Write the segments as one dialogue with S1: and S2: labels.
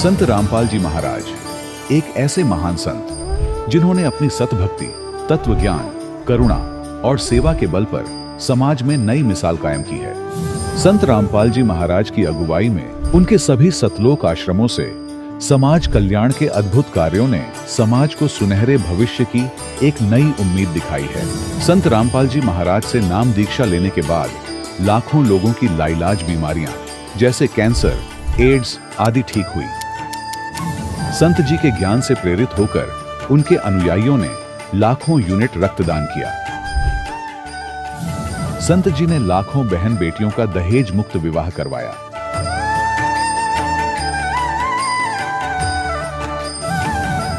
S1: संत रामपाल जी महाराज एक ऐसे महान संत जिन्होंने अपनी सतभक्ति, तत्व ज्ञान, करुणा और सेवा के बल पर समाज में नई मिसाल कायम की है। संत रामपाल जी महाराज की अगुवाई में उनके सभी सतलोक आश्रमों से समाज कल्याण के अद्भुत कार्यों ने समाज को सुनहरे भविष्य की एक नई उम्मीद दिखाई है। संत रामपाल जी महाराज से नाम दीक्षा लेने के बाद लाखों लोगों की लाइलाज बीमारियां जैसे कैंसर, एड्स आदि ठीक हुई। संत जी के ज्ञान से प्रेरित होकर उनके अनुयायियों ने लाखों यूनिट रक्तदान किया। संत जी ने लाखों बहन बेटियों का दहेज मुक्त विवाह करवाया।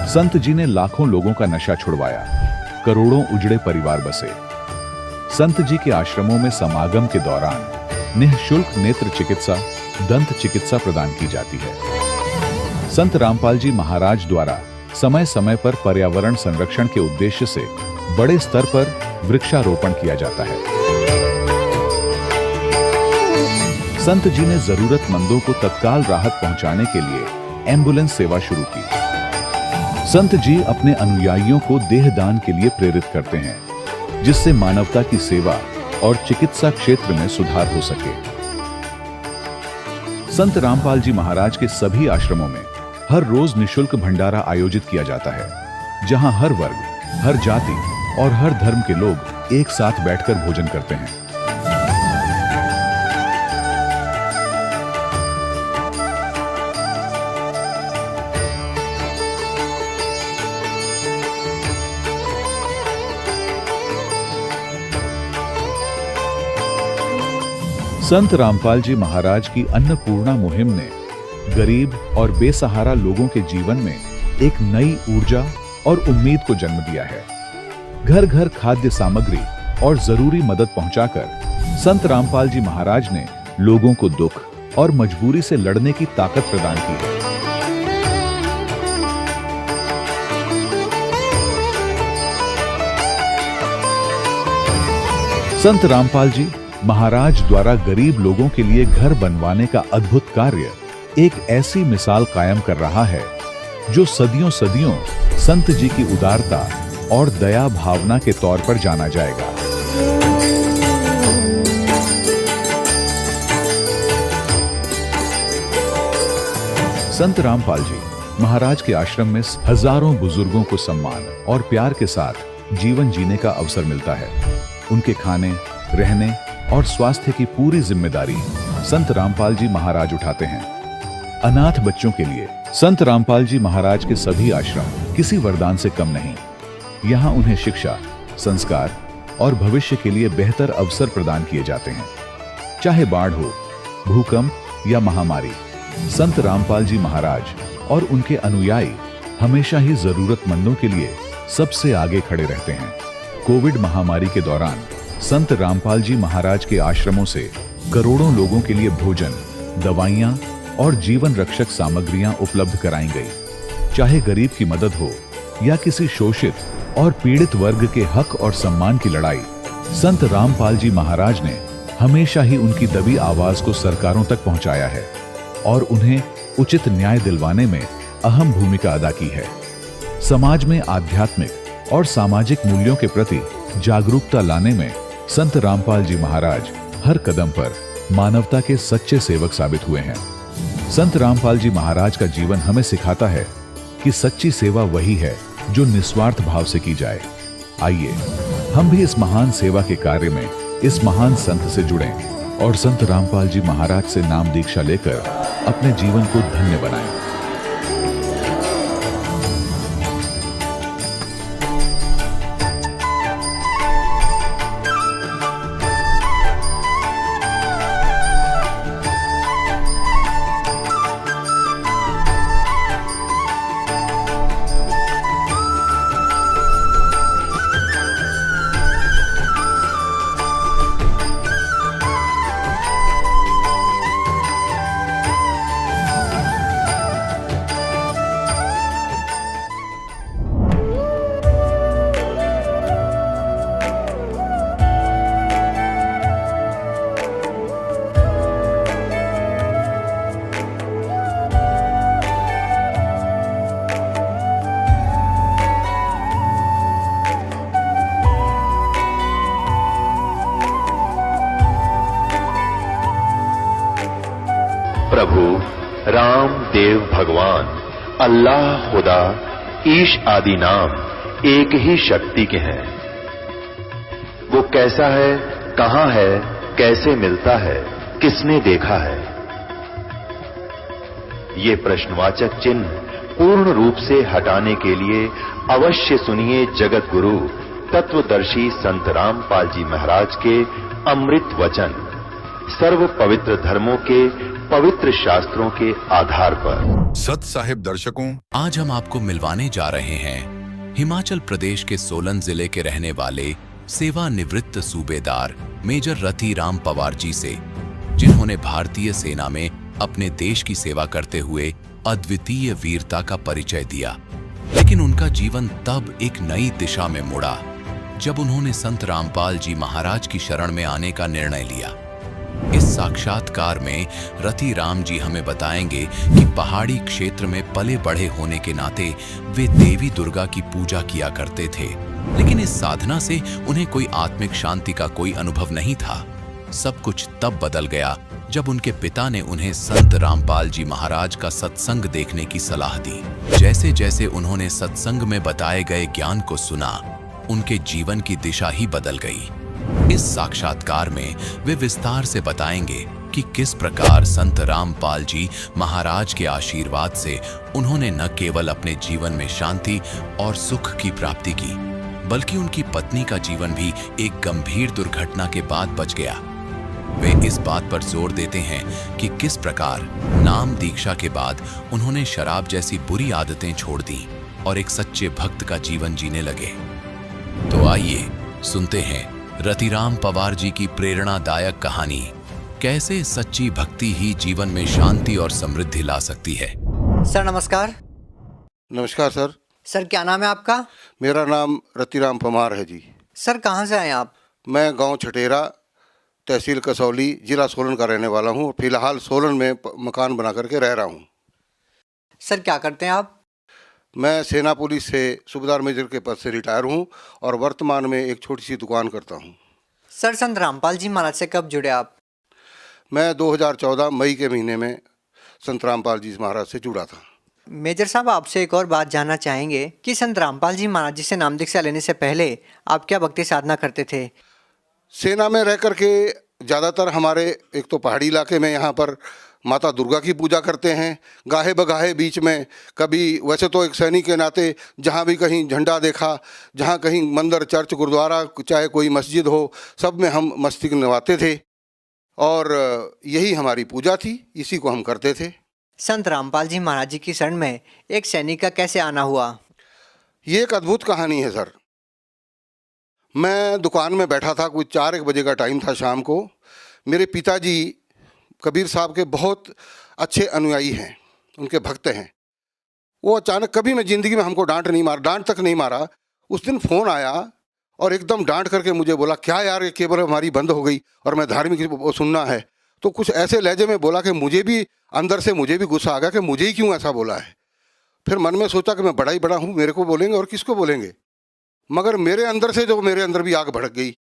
S1: संत जी ने लाखों लोगों का नशा छुड़वाया, करोड़ों उजड़े परिवार बसे। संत जी के आश्रमों में समागम के दौरान निःशुल्क नेत्र चिकित्सा, दंत चिकित्सा प्रदान की जाती है। संत रामपाल जी महाराज द्वारा समय समय पर पर्यावरण संरक्षण के उद्देश्य से बड़े स्तर पर वृक्षारोपण किया जाता है। संत जी ने जरूरतमंदों को तत्काल राहत पहुंचाने के लिए एम्बुलेंस सेवा शुरू की। संत जी अपने अनुयायियों को देहदान के लिए प्रेरित करते हैं, जिससे मानवता की सेवा और चिकित्सा क्षेत्र में सुधार हो सके। संत रामपाल जी महाराज के सभी आश्रमों में हर रोज निःशुल्क भंडारा आयोजित किया जाता है, जहां हर वर्ग, हर जाति और हर धर्म के लोग एक साथ बैठकर भोजन करते हैं। संत रामपाल जी महाराज की अन्नपूर्णा मुहिम ने गरीब और बेसहारा लोगों के जीवन में एक नई ऊर्जा और उम्मीद को जन्म दिया है। घर घर खाद्य सामग्री और जरूरी मदद पहुंचाकर संत रामपाल जी महाराज ने लोगों को दुख और मजबूरी से लड़ने की ताकत प्रदान की है। संत रामपाल जी महाराज द्वारा गरीब लोगों के लिए घर बनवाने का अद्भुत कार्य एक ऐसी मिसाल कायम कर रहा है जो सदियों सदियों संत जी की उदारता और दया भावना के तौर पर जाना जाएगा। संत रामपाल जी महाराज के आश्रम में हजारों बुजुर्गों को सम्मान और प्यार के साथ जीवन जीने का अवसर मिलता है। उनके खाने, रहने और स्वास्थ्य की पूरी जिम्मेदारी संत रामपाल जी महाराज उठाते हैं। अनाथ बच्चों के लिए संत रामपाल जी महाराज के सभी आश्रम किसी वरदान से कम नहीं। यहाँ उन्हें शिक्षा, संस्कार और भविष्य के लिए बेहतर अवसर प्रदान किए जाते हैं। चाहे बाढ़ हो, भूकंप या महामारी, संत रामपाल जी महाराज और उनके अनुयायी हमेशा ही जरूरतमंदों के लिए सबसे आगे खड़े रहते हैं। कोविड महामारी के दौरान संत रामपाल जी महाराज के आश्रमों से करोड़ों लोगों के लिए भोजन, दवाइयां और जीवन रक्षक सामग्रियां उपलब्ध कराई गई। चाहे गरीब की मदद हो या किसी शोषित और पीड़ित वर्ग के हक और सम्मान की लड़ाई, संत रामपाल जी महाराज ने हमेशा ही उनकी दबी आवाज को सरकारों तक पहुंचाया है और उन्हें उचित न्याय दिलवाने में अहम भूमिका अदा की है। समाज में आध्यात्मिक और सामाजिक मूल्यों के प्रति जागरूकता लाने में संत रामपाल जी महाराज हर कदम पर मानवता के सच्चे सेवक साबित हुए हैं। संत रामपाल जी महाराज का जीवन हमें सिखाता है कि सच्ची सेवा वही है जो निस्वार्थ भाव से की जाए। आइए हम भी इस महान सेवा के कार्य में इस महान संत से जुड़ें और संत रामपाल जी महाराज से नाम दीक्षा लेकर अपने जीवन को धन्य बनाएं।
S2: प्रभु राम देव भगवान अल्लाह खुदा ईश आदि नाम एक ही शक्ति के हैं। वो कैसा है, कहां है, कैसे मिलता है, किसने देखा है? ये प्रश्नवाचक चिन्ह पूर्ण रूप से हटाने के लिए अवश्य सुनिए जगत गुरु तत्वदर्शी संत रामपाल जी महाराज के अमृत वचन, सर्व पवित्र धर्मों के पवित्र शास्त्रों के आधार पर।
S3: सत साहिब दर्शकों,
S4: आज हम आपको मिलवाने जा रहे हैं हिमाचल प्रदेश के सोलन जिले के रहने वाले सेवानिवृत्त सूबेदार मेजर रति राम पवार जी से, जिन्होंने भारतीय सेना में अपने देश की सेवा करते हुए अद्वितीय वीरता का परिचय दिया। लेकिन उनका जीवन तब एक नई दिशा में मुड़ा जब उन्होंने संत रामपाल जी महाराज की शरण में आने का निर्णय लिया। इस साक्षात्कार में रति राम जी हमें बताएंगे कि पहाड़ी क्षेत्र में पले बढ़े होने के नाते वे देवी दुर्गा की पूजा किया करते थे, लेकिन इस साधना से उन्हें कोई आत्मिक शांति का कोई अनुभव नहीं था। सब कुछ तब बदल गया जब उनके पिता ने उन्हें संत रामपाल जी महाराज का सत्संग देखने की सलाह दी। जैसे जैसे उन्होंने सत्संग में बताए गए ज्ञान को सुना, उनके जीवन की दिशा ही बदल गई। इस साक्षात्कार में वे विस्तार से बताएंगे कि किस प्रकार संत रामपाल जी महाराज के आशीर्वाद से उन्होंने न केवल अपने जीवन में शांति और सुख की प्राप्ति की, बल्कि उनकी पत्नी का जीवन भी एक गंभीर दुर्घटना के बाद बच गया। वे इस बात पर जोर देते हैं कि किस प्रकार नाम दीक्षा के बाद उन्होंने शराब जैसी बुरी आदतें छोड़ दी और एक सच्चे भक्त का जीवन जीने लगे। तो आइए सुनते हैं रतिराम पवार जी की प्रेरणादायक कहानी, कैसे सच्ची भक्ति ही जीवन में शांति और समृद्धि ला सकती है।
S5: सर नमस्कार।
S6: नमस्कार सर।
S5: सर क्या नाम है आपका?
S6: मेरा नाम रतिराम पवार है जी।
S5: सर कहाँ से आए आप?
S6: मैं गांव छटेरा, तहसील कसौली, जिला सोलन का रहने वाला हूँ। फिलहाल सोलन में मकान बना करके रह रहा हूँ।
S5: सर क्या करते हैं आप?
S6: मैं सेना पुलिस से सूबेदार मेजर के पद से रिटायर हूँ और वर्तमान में एक छोटी सी दुकान करता हूँ।
S5: सर संत रामपाल जी महाराज से कब जुड़े आप?
S6: मैं 2014 मई के महीने में संत रामपाल जी महाराज से जुड़ा था।
S5: मेजर साहब आपसे एक और बात जानना चाहेंगे कि संत रामपाल जी महाराज जी से नाम दीक्षा लेने से पहले आप क्या भक्ति साधना करते थे?
S6: सेना में रह करके ज़्यादातर हमारे एक तो पहाड़ी इलाके में यहाँ पर माता दुर्गा की पूजा करते हैं। गाहे बगाहे बीच में कभी, वैसे तो एक सैनिक के नाते जहाँ भी कहीं झंडा देखा, जहाँ कहीं मंदिर, चर्च, गुरुद्वारा, चाहे कोई मस्जिद हो, सब में हम मस्तिष्क नवाते थे और यही हमारी पूजा थी, इसी को हम करते थे।
S5: संत रामपाल जी महाराज जी की शरण में एक सैनिक का कैसे आना हुआ?
S6: ये एक अद्भुत कहानी है सर। मैं दुकान में बैठा था, कुछ 4-1 बजे का टाइम था शाम को। मेरे पिताजी कबीर साहब के बहुत अच्छे अनुयायी हैं, उनके भक्त हैं। वो अचानक, कभी मैं ज़िंदगी में हमको डांट तक नहीं मारा। उस दिन फ़ोन आया और एकदम डांट करके मुझे बोला, क्या यार ये केबल हमारी बंद हो गई और मैं धार्मिक वो सुनना है। तो कुछ ऐसे लहजे में बोला कि मुझे भी अंदर से मुझे भी गुस्सा आ गया कि मुझे ही क्यों ऐसा बोला है। फिर मन में सोचा कि मैं बड़ा ही बड़ा हूँ, मेरे को बोलेंगे और किसको बोलेंगे। मगर मेरे अंदर भी आग भड़क गई।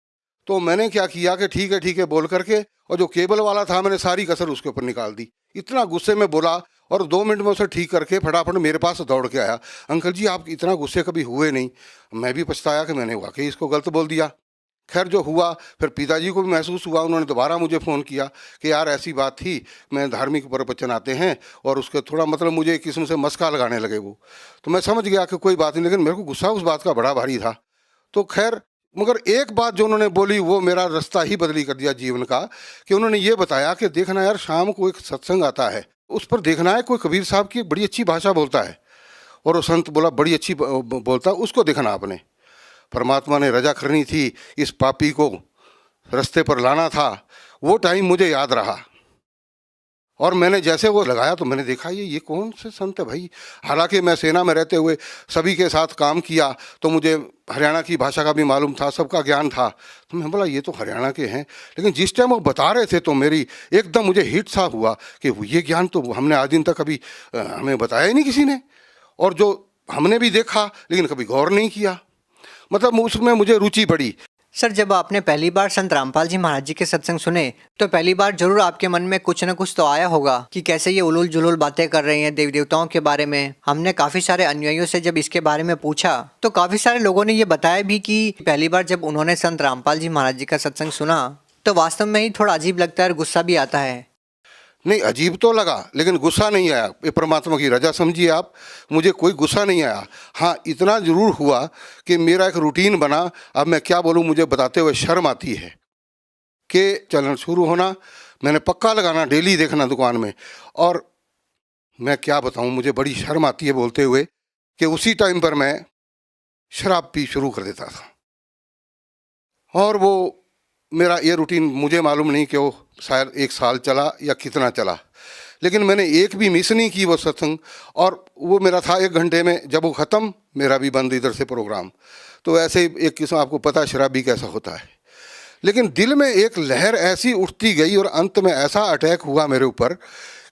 S6: तो मैंने क्या किया कि ठीक है बोल करके, और जो केबल वाला था मैंने सारी कसर उसके ऊपर निकाल दी। इतना गुस्से में बोला और 2 मिनट में उसे ठीक करके फटाफट मेरे पास दौड़ के आया। अंकल जी आप इतना गुस्से कभी हुए नहीं। मैं भी पछताया कि मैंने वाकई इसको गलत बोल दिया। खैर जो हुआ, फिर पिताजी को भी महसूस हुआ, उन्होंने दोबारा मुझे फ़ोन किया कि यार ऐसी बात थी, मैं धार्मिक प्रवचन आते हैं और उसके थोड़ा मतलब मुझे एक किस्म से मस्का लगाने लगे वो। तो मैं समझ गया कि कोई बात नहीं, लेकिन मेरे को गुस्सा उस बात का बड़ा भारी था। तो खैर, मगर एक बात जो उन्होंने बोली वो मेरा रास्ता ही बदली कर दिया जीवन का, कि उन्होंने ये बताया कि देखना यार, शाम को एक सत्संग आता है, उस पर देखना है, कोई कबीर साहब की बड़ी अच्छी भाषा बोलता है और वो संत बोला बड़ी अच्छी बोलता है, उसको देखना आपने। परमात्मा ने रजा करनी थी, इस पापी को रास्ते पर लाना था। वो टाइम मुझे याद रहा और मैंने जैसे वो लगाया तो मैंने देखा ये कौन से संत है भाई। हालांकि मैं सेना में रहते हुए सभी के साथ काम किया तो मुझे हरियाणा की भाषा का भी मालूम था, सबका ज्ञान था। तो मैं बोला ये तो हरियाणा के हैं, लेकिन जिस टाइम वो बता रहे थे तो मेरी एकदम मुझे हिट सा हुआ कि ये ज्ञान तो हमने आज दिन तक कभी हमें बताया ही नहीं किसी ने, और जो हमने भी देखा लेकिन कभी गौर नहीं किया। मतलब उसमें मुझे रुचि पड़ी।
S5: सर, जब आपने पहली बार संत रामपाल जी महाराज जी के सत्संग सुने तो पहली बार जरूर आपके मन में कुछ न कुछ तो आया होगा कि कैसे ये उलूल जुलूल बातें कर रहे हैं देवी देवताओं के बारे में। हमने काफी सारे अनुयायियों से जब इसके बारे में पूछा तो काफी सारे लोगों ने ये बताया भी कि पहली बार जब उन्होंने संत रामपाल जी महाराज जी का सत्संग सुना तो वास्तव में ही थोड़ा अजीब लगता है और गुस्सा भी आता है।
S6: नहीं, अजीब तो लगा लेकिन गुस्सा नहीं आया। ये परमात्मा की रजा समझिए आप, मुझे कोई गुस्सा नहीं आया। हाँ, इतना ज़रूर हुआ कि मेरा एक रूटीन बना। अब मैं क्या बोलूँ, मुझे बताते हुए शर्म आती है कि चलन शुरू होना, मैंने पक्का लगाना, डेली देखना दुकान में। और मैं क्या बताऊँ, मुझे बड़ी शर्म आती है बोलते हुए कि उसी टाइम पर मैं शराब पी शुरू कर देता था। और वो मेरा ये रूटीन मुझे मालूम नहीं कि वो शायद 1 साल चला या कितना चला, लेकिन मैंने एक भी मिस नहीं की वो सत्संग। और वो मेरा था 1 घंटे में, जब वो ख़त्म मेरा भी बंद इधर से प्रोग्राम। तो ऐसे एक किस्म, आपको पता है शराबी कैसा होता है। लेकिन दिल में एक लहर ऐसी उठती गई और अंत में ऐसा अटैक हुआ मेरे ऊपर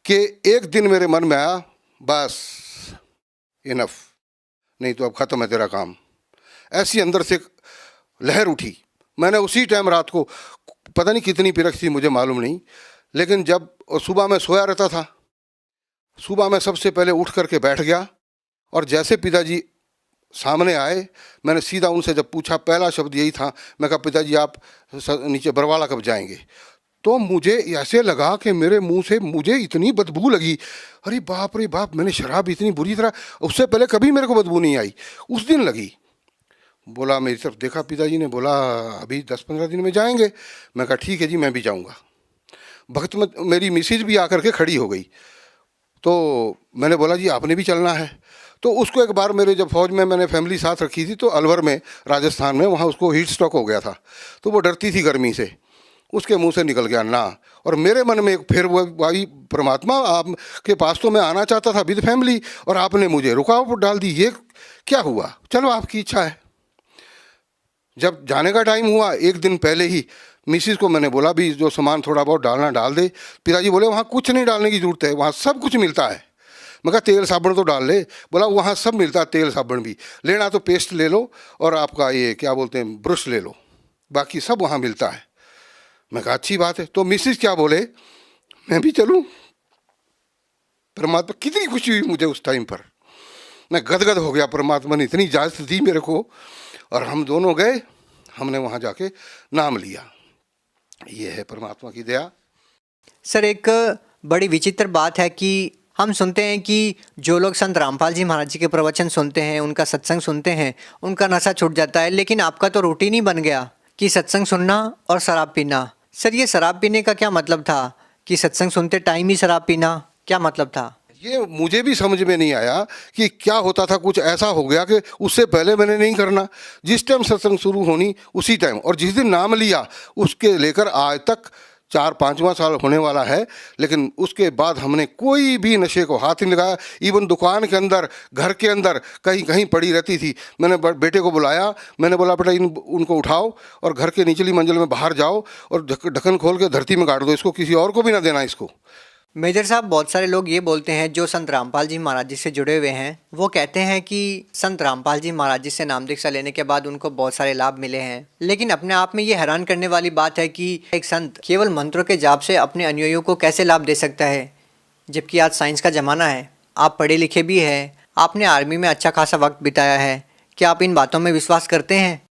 S6: कि एक दिन मेरे मन में आया, बस इनफ, नहीं तो अब ख़त्म है तेरा काम। ऐसी अंदर से लहर उठी। मैंने उसी टाइम रात को, पता नहीं कितनी पिरक थी मुझे मालूम नहीं, लेकिन जब सुबह मैं सोया रहता था, सुबह मैं सबसे पहले उठ करके बैठ गया और जैसे पिताजी सामने आए, मैंने सीधा उनसे जब पूछा, पहला शब्द यही था, मैं कहा पिताजी आप नीचे बरवाला कब जाएंगे? तो मुझे ऐसे लगा कि मेरे मुंह से मुझे इतनी बदबू लगी, अरे बाप रे बाप, मैंने शराब इतनी बुरी तरह, उससे पहले कभी मेरे को बदबू नहीं आई, उस दिन लगी। बोला, मेरी तरफ देखा, पिताजी ने बोला अभी 10-15 दिन में जाएंगे। मैं कहा ठीक है जी, मैं भी जाऊंगा। भक्त में मेरी मिसेज भी आकर के खड़ी हो गई, तो मैंने बोला जी आपने भी चलना है। तो उसको एक बार मेरे जब फौज में मैंने फैमिली साथ रखी थी, तो अलवर में राजस्थान में, वहाँ उसको हीट स्ट्रोक हो गया था, तो वो डरती थी गर्मी से, उसके मुंह से निकल गया ना। और मेरे मन में फिर वो भाई परमात्मा, आपके पास तो मैं आना चाहता था विद फैमिली और आपने मुझे रुकावट डाल दी, ये क्या हुआ? चलो आपकी इच्छा है। जब जाने का टाइम हुआ, 1 दिन पहले ही मिसिस को मैंने बोला भी जो सामान थोड़ा बहुत डालना डाल दे। पिताजी बोले वहाँ कुछ नहीं डालने की ज़रूरत है, वहाँ सब कुछ मिलता है। मैं कहा तेल साबुन तो डाल ले। बोला वहाँ सब मिलता है, तेल साबुन भी लेना तो पेस्ट ले लो और आपका ये क्या बोलते हैं ब्रश ले लो, बाकी सब वहाँ मिलता है। मैं कहा अच्छी बात है। तो मिसिस क्या बोले, मैं भी चलूँ? परमात्मा, कितनी खुशी हुई मुझे उस टाइम पर, मैं गदगद हो गया। परमात्मा ने इतनी इजाज़त दी मेरे को और हम दोनों गए, हमने वहाँ जाके नाम लिया। ये है परमात्मा की दया।
S5: सर, एक बड़ी विचित्र बात है कि हम सुनते हैं कि जो लोग संत रामपाल जी महाराज जी के प्रवचन सुनते हैं, उनका सत्संग सुनते हैं, उनका नशा छूट जाता है। लेकिन आपका तो रूटीन ही बन गया कि सत्संग सुनना और शराब पीना। सर, ये शराब पीने का क्या मतलब था कि सत्संग सुनते टाइम ही शराब पीना, क्या मतलब था?
S6: ये मुझे भी समझ में नहीं आया कि क्या होता था। कुछ ऐसा हो गया कि उससे पहले मैंने नहीं करना। जिस टाइम सत्संग शुरू होनी उसी टाइम, और जिस दिन नाम लिया उसके लेकर आज तक 4-5वां साल होने वाला है, लेकिन उसके बाद हमने कोई भी नशे को हाथ नहीं लगाया। इवन दुकान के अंदर, घर के अंदर कहीं कहीं पड़ी रहती थी। मैंने बेटे को बुलाया, मैंने बोला बेटा उनको उठाओ और घर के निचली मंजिल में बाहर जाओ और ढक्कन खोल के धरती में गाड़ दो, इसको किसी और को भी ना देना इसको।
S5: मेजर साहब, बहुत सारे लोग ये बोलते हैं जो संत रामपाल जी महाराज जी से जुड़े हुए हैं, वो कहते हैं कि संत रामपाल जी महाराज जी से नाम दीक्षा लेने के बाद उनको बहुत सारे लाभ मिले हैं। लेकिन अपने आप में ये हैरान करने वाली बात है कि एक संत केवल मंत्रों के जाप से अपने अनुयायियों को कैसे लाभ दे सकता है, जबकि आज साइंस का ज़माना है, आप पढ़े लिखे भी हैं, आपने आर्मी में अच्छा खासा वक्त बिताया है। क्या आप इन बातों में विश्वास करते हैं?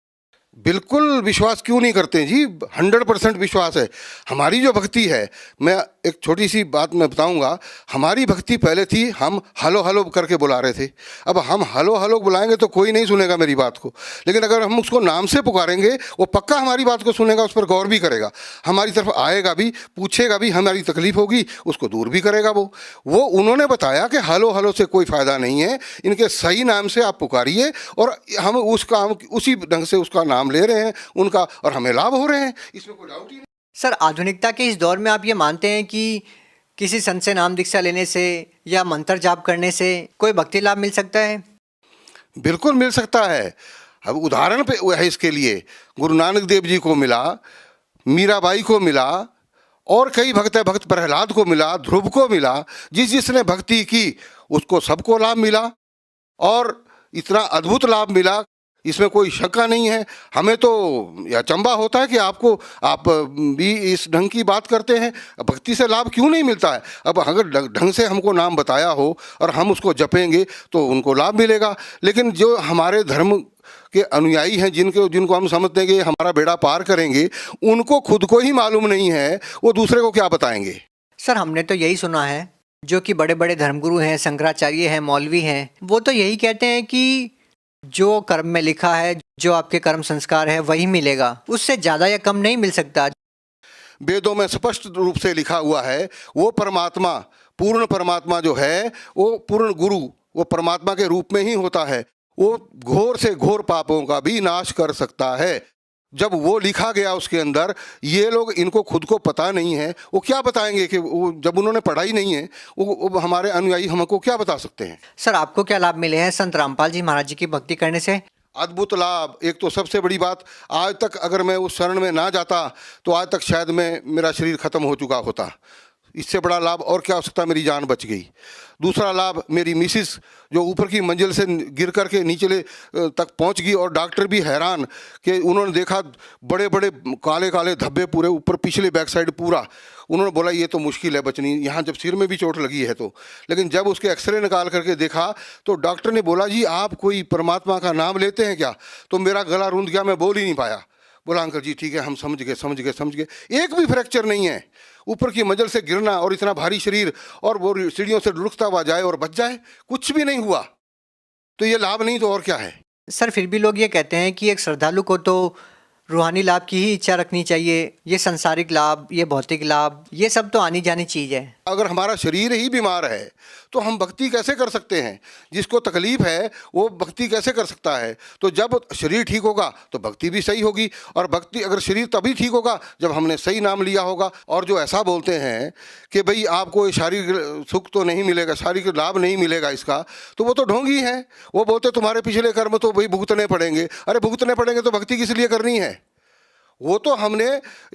S6: बिल्कुल विश्वास क्यों नहीं करते जी, 100% विश्वास है। हमारी जो भक्ति है, मैं एक छोटी सी बात मैं बताऊंगा। हमारी भक्ति पहले थी, हम हलो हलो करके बुला रहे थे। अब हम हलो हलो बुलाएंगे तो कोई नहीं सुनेगा मेरी बात को, लेकिन अगर हम उसको नाम से पुकारेंगे वो पक्का हमारी बात को सुनेगा, उस पर गौर भी करेगा, हमारी तरफ आएगा भी, पूछेगा भी, हमारी तकलीफ होगी उसको दूर भी करेगा। वो उन्होंने बताया कि हलो हलो से कोई फ़ायदा नहीं है, इनके सही नाम से आप पुकारिए और हम उसी ढंग से उसका नाम ले रहे हैं उनका, और हमें लाभ हो रहे हैं, इसमें कोई डाउट ही नहीं।
S5: सर, आधुनिकता के इस दौर में आप ये मानते हैं कि किसी संत से नाम दीक्षा लेने से या मंत्र जाप करने से कोई भक्ति लाभ मिल सकता है?
S6: बिल्कुल मिल सकता है। अब उदाहरण पे है इसके लिए, गुरु नानक देव जी को मिला, मीराबाई को मिला, और कई भक्त भक्त प्रहलाद को मिला, ध्रुव को मिला। जिसने भक्ति की उसको सबको लाभ मिला, और इतना अद्भुत लाभ मिला इसमें कोई शंका नहीं है। हमें तो यह अचंभा होता है कि आप भी इस ढंग की बात करते हैं। भक्ति से लाभ क्यों नहीं मिलता है? अब अगर ढंग से हमको नाम बताया हो और हम उसको जपेंगे तो उनको लाभ मिलेगा। लेकिन जो हमारे धर्म के अनुयायी हैं, जिनको हम समझते हैं कि हमारा बेड़ा पार करेंगे, उनको खुद को ही मालूम नहीं है, वो दूसरे को क्या बताएंगे?
S5: सर हमने तो यही सुना है, जो कि बड़े बड़े धर्मगुरु हैं, शंकराचार्य हैं, मौलवी हैं, वो तो यही कहते हैं कि जो कर्म में लिखा है, जो आपके कर्म संस्कार है वही मिलेगा, उससे ज़्यादा या कम नहीं मिल सकता।
S6: वेदों में स्पष्ट रूप से लिखा हुआ है, वो परमात्मा, पूर्ण परमात्मा जो है, वो पूर्ण गुरु, वो परमात्मा के रूप में ही होता है। वो घोर से घोर पापों का भी नाश कर सकता है। जब वो लिखा गया उसके अंदर, ये लोग, इनको खुद को पता नहीं है, वो क्या बताएंगे? कि वो जब उन्होंने पढ़ाई नहीं है, वो हमारे अनुयायी हमको क्या बता सकते हैं?
S5: सर आपको क्या लाभ मिले हैं संत रामपाल जी महाराज जी की भक्ति करने से?
S6: अद्भुत लाभ। एक तो सबसे बड़ी बात, आज तक अगर मैं उस शरण में ना जाता तो आज तक शायद मेरा शरीर खत्म हो चुका होता। इससे बड़ा लाभ और क्या हो सकता? मेरी जान बच गई। दूसरा लाभ, मेरी मिसिस जो ऊपर की मंजिल से गिर कर के नीचले तक पहुंच गई, और डॉक्टर भी हैरान कि उन्होंने देखा बड़े बड़े काले काले धब्बे पूरे ऊपर, पिछले बैक साइड पूरा। उन्होंने बोला ये तो मुश्किल है बचनी, यहाँ जब सिर में भी चोट लगी है तो। लेकिन जब उसके एक्सरे निकाल करके देखा तो डॉक्टर ने बोला जी आप कोई परमात्मा का नाम लेते हैं क्या? तो मेरा गला रूंध गया, मैं बोल ही नहीं पाया। बोला अंकल जी ठीक है, हम समझ गए। एक भी फ्रैक्चर नहीं है। ऊपर की मंजिल से गिरना और इतना भारी शरीर, और वो सीढ़ियों से लुढ़कता हुआ जाए और बच जाए, कुछ भी नहीं हुआ। तो ये लाभ नहीं तो और क्या है?
S5: सर फिर भी लोग ये कहते हैं कि एक श्रद्धालु को तो रूहानी लाभ की ही इच्छा रखनी चाहिए। ये संसारिक लाभ, ये भौतिक लाभ, ये सब तो आनी जानी चीज़ है।
S6: अगर हमारा शरीर ही बीमार है तो हम भक्ति कैसे कर सकते हैं? जिसको तकलीफ है वो भक्ति कैसे कर सकता है? तो जब शरीर ठीक होगा तो भक्ति भी सही होगी, और भक्ति, अगर शरीर तभी ठीक होगा जब हमने सही नाम लिया होगा। और जो ऐसा बोलते हैं कि भाई आपको शारीरिक सुख तो नहीं मिलेगा, शारीरिक लाभ नहीं मिलेगा इसका, तो वो तो ढोंगी है। वो बोलते तुम्हारे पिछले कर्म तो भाई भुगतने पड़ेंगे। अरे भुगतने पड़ेंगे तो भक्ति किस लिए करनी है? वो तो हमने,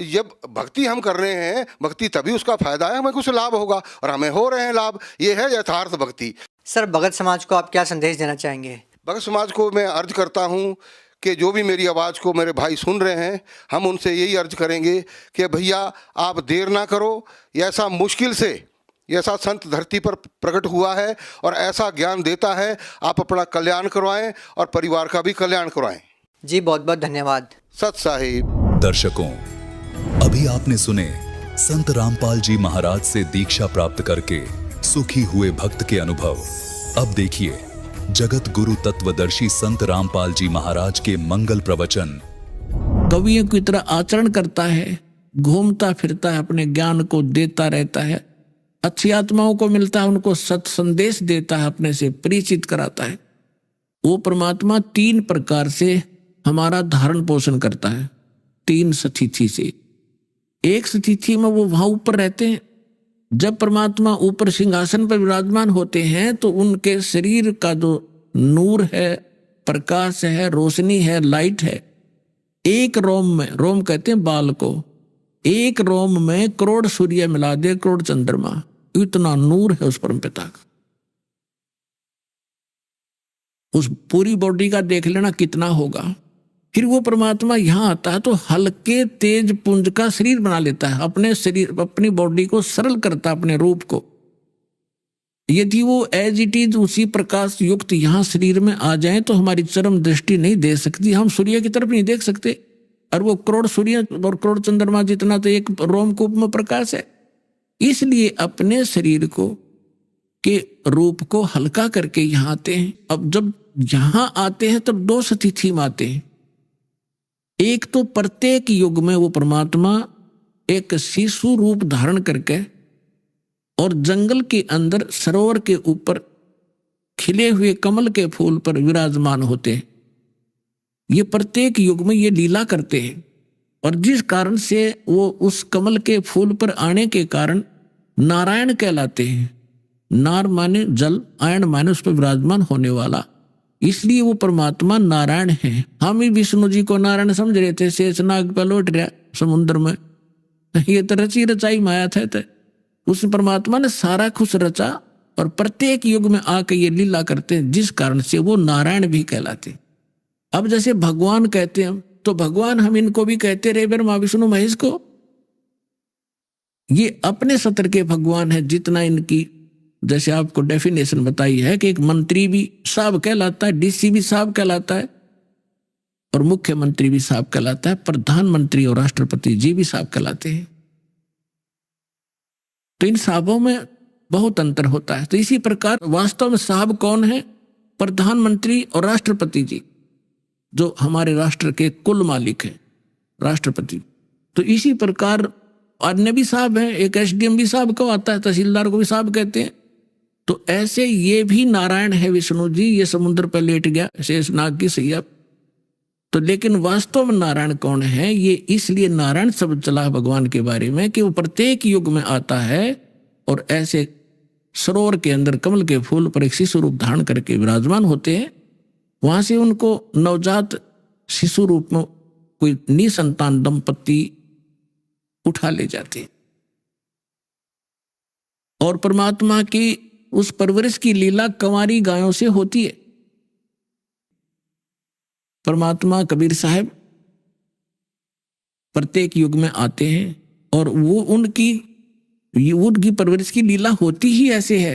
S6: जब भक्ति हम कर रहे हैं, भक्ति तभी उसका फायदा है, हमें कुछ लाभ होगा, और हमें हो रहे हैं लाभ। ये है यथार्थ भक्ति।
S5: सर भगत समाज को आप क्या संदेश देना चाहेंगे?
S6: भगत समाज को मैं अर्ज करता हूँ कि जो भी मेरी आवाज़ को मेरे भाई सुन रहे हैं, हम उनसे यही अर्ज करेंगे कि भैया आप देर ना करो। ऐसा मुश्किल से ऐसा संत धरती पर प्रकट हुआ है और ऐसा ज्ञान देता है, आप अपना कल्याण करवाएं और परिवार का भी कल्याण करवाएं।
S5: जी बहुत बहुत धन्यवाद।
S6: सत साहिब।
S3: दर्शकों, अभी आपने सुने संत रामपाल जी महाराज से दीक्षा प्राप्त करके सुखी हुए भक्त के अनुभव। अब देखिए जगत गुरु तत्वदर्शी संत रामपाल जी महाराज के मंगल प्रवचन।
S7: कवियों की तरह आचरण करता है, घूमता फिरता है, अपने ज्ञान को देता रहता है, अच्छी आत्माओं को मिलता है, उनको सत संदेश देता है, अपने से परिचित कराता है। वो परमात्मा 3 प्रकार से हमारा धारण पोषण करता है, 3 स्थिति से। एक स्थिति में वो वहां ऊपर रहते हैं। जब परमात्मा ऊपर सिंहासन पर विराजमान होते हैं तो उनके शरीर का जो नूर है, प्रकाश है, रोशनी है, लाइट है, एक रोम में, रोम कहते हैं बाल को, एक रोम में करोड़ सूर्य मिला दे, करोड़ चंद्रमा, इतना नूर है उस परमपिता का। उस पूरी बॉडी का देख लेना कितना होगा। फिर वो परमात्मा यहाँ आता है तो हल्के तेज पुंज का शरीर बना लेता है, अपने शरीर, अपनी बॉडी को सरल करता है, अपने रूप को। यदि वो एज इट इज उसी प्रकाश युक्त यहाँ शरीर में आ जाए तो हमारी चरम दृष्टि नहीं दे सकती, हम सूर्य की तरफ नहीं देख सकते। और वो करोड़ सूर्य और करोड़ चंद्रमा जितना तो एक रोमकूप में प्रकाश है। इसलिए अपने शरीर को के रूप को हल्का करके यहाँ आते हैं। अब जब यहाँ आते हैं तब 2 स्थिति में आते हैं। एक तो प्रत्येक युग में वो परमात्मा एक शिशु रूप धारण करके और जंगल के अंदर सरोवर के ऊपर खिले हुए कमल के फूल पर विराजमान होते हैं। ये प्रत्येक युग में ये लीला करते हैं, और जिस कारण से वो उस कमल के फूल पर आने के कारण नारायण कहलाते हैं। नार माने जल, आयन माने उस पर विराजमान होने वाला, इसलिए वो परमात्मा नारायण है। हम ही विष्णु जी को नारायण समझ रहे थे, शेषनाग पर लौट रहा समुद्र में, ये तो रची रचाई माया थे। तो उस परमात्मा ने सारा कुछ रचा और प्रत्येक युग में आके ये लीला करते हैं, जिस कारण से वो नारायण भी कहलाते। अब जैसे भगवान कहते हैं, तो भगवान हम इनको भी कहते रहे ब्रह्मा विष्णु महेश को। ये अपने सत्र के भगवान है। जितना इनकी जैसे आपको डेफिनेशन बताई है कि एक मंत्री भी साहब कहलाता है, डीसी भी साहब कहलाता है, और मुख्यमंत्री भी साहब कहलाता है, प्रधानमंत्री और राष्ट्रपति जी भी साहब कहलाते हैं। तो इन साहबों में बहुत अंतर होता है। तो इसी प्रकार वास्तव में साहब कौन है? प्रधानमंत्री और राष्ट्रपति जी, जो हमारे राष्ट्र के कुल मालिक हैं, राष्ट्रपति। तो इसी प्रकार अन्य भी साहब हैं, एक एसडीएम भी साहब को आता है, तहसीलदार को भी साहब कहते हैं। तो ऐसे ये भी नारायण है विष्णु जी, ये समुद्र पर लेट गया शेषनाग की सैया। तो लेकिन वास्तव में नारायण कौन है? ये इसलिए नारायण शब्द चला है भगवान के बारे में कि वो प्रत्येक युग में आता है और ऐसे सरोवर के अंदर कमल के फूल पर एक शिशु रूप धारण करके विराजमान होते हैं। वहां से उनको नवजात शिशु रूप में कोई निसंतान दंपति उठा ले जाते हैं और परमात्मा की उस परवरिश की लीला कंवारी गायों से होती है। परमात्मा कबीर साहब प्रत्येक युग में आते हैं और वो उनकी परवरिश की लीला होती ही ऐसे है।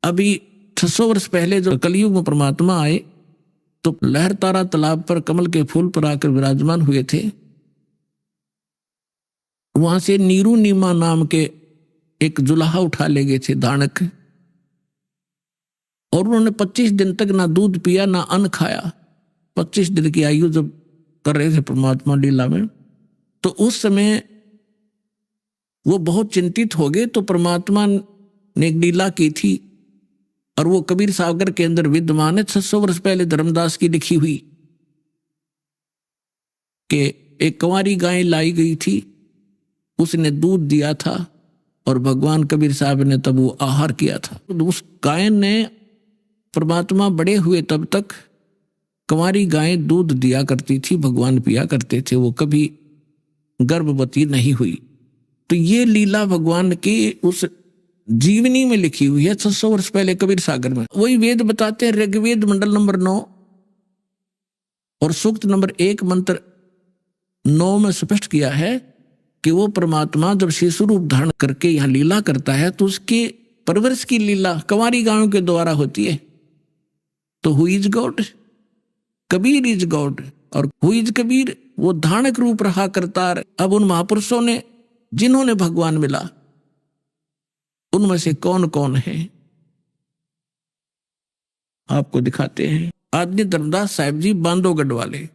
S7: अभी 600 वर्ष पहले जो कलयुग में परमात्मा आए तो लहर तारा तालाब पर कमल के फूल पर आकर विराजमान हुए थे। वहां से नीरू नीमा नाम के एक जुलाहा उठा ले गए थे दानक, और उन्होंने 25 दिन तक ना दूध पिया ना अन्न खाया। 25 दिन की आयु जब कर रहे थे परमात्मा लीला में, तो उस समय वो बहुत चिंतित हो गए। तो परमात्मा ने एक लीला की थी और वो कबीर सागर के अंदर विद्यमान है। 600 वर्ष पहले धर्मदास की लिखी हुई कि एक कंवारी गाय लाई गई थी, उसने दूध दिया था और भगवान कबीर साहब ने तब वो आहार किया था। उस गाय ने परमात्मा बड़े हुए तब तक कंवारी गाय दूध दिया करती थी, भगवान पिया करते थे, वो कभी गर्भवती नहीं हुई। तो ये लीला भगवान की उस जीवनी में लिखी हुई है 600 वर्ष पहले कबीर सागर में। वही वेद बताते हैं, ऋग्वेद मंडल नंबर 9 और सूक्त नंबर 1 मंत्र 9 में स्पष्ट किया है कि वो परमात्मा जब शिशु रूप धारण करके यहाँ लीला करता है तो उसकी परवरिश की लीला कंवारी गायों के द्वारा होती है। तो who is God? Kabir is God. और हु इज कबीर? वो धारक रूप रहा करतार। अब उन महापुरुषों ने जिन्होंने भगवान मिला उनमें से कौन कौन है आपको दिखाते हैं। आदरणीय धर्मदास साहिब जी बांधवगढ़ वाले,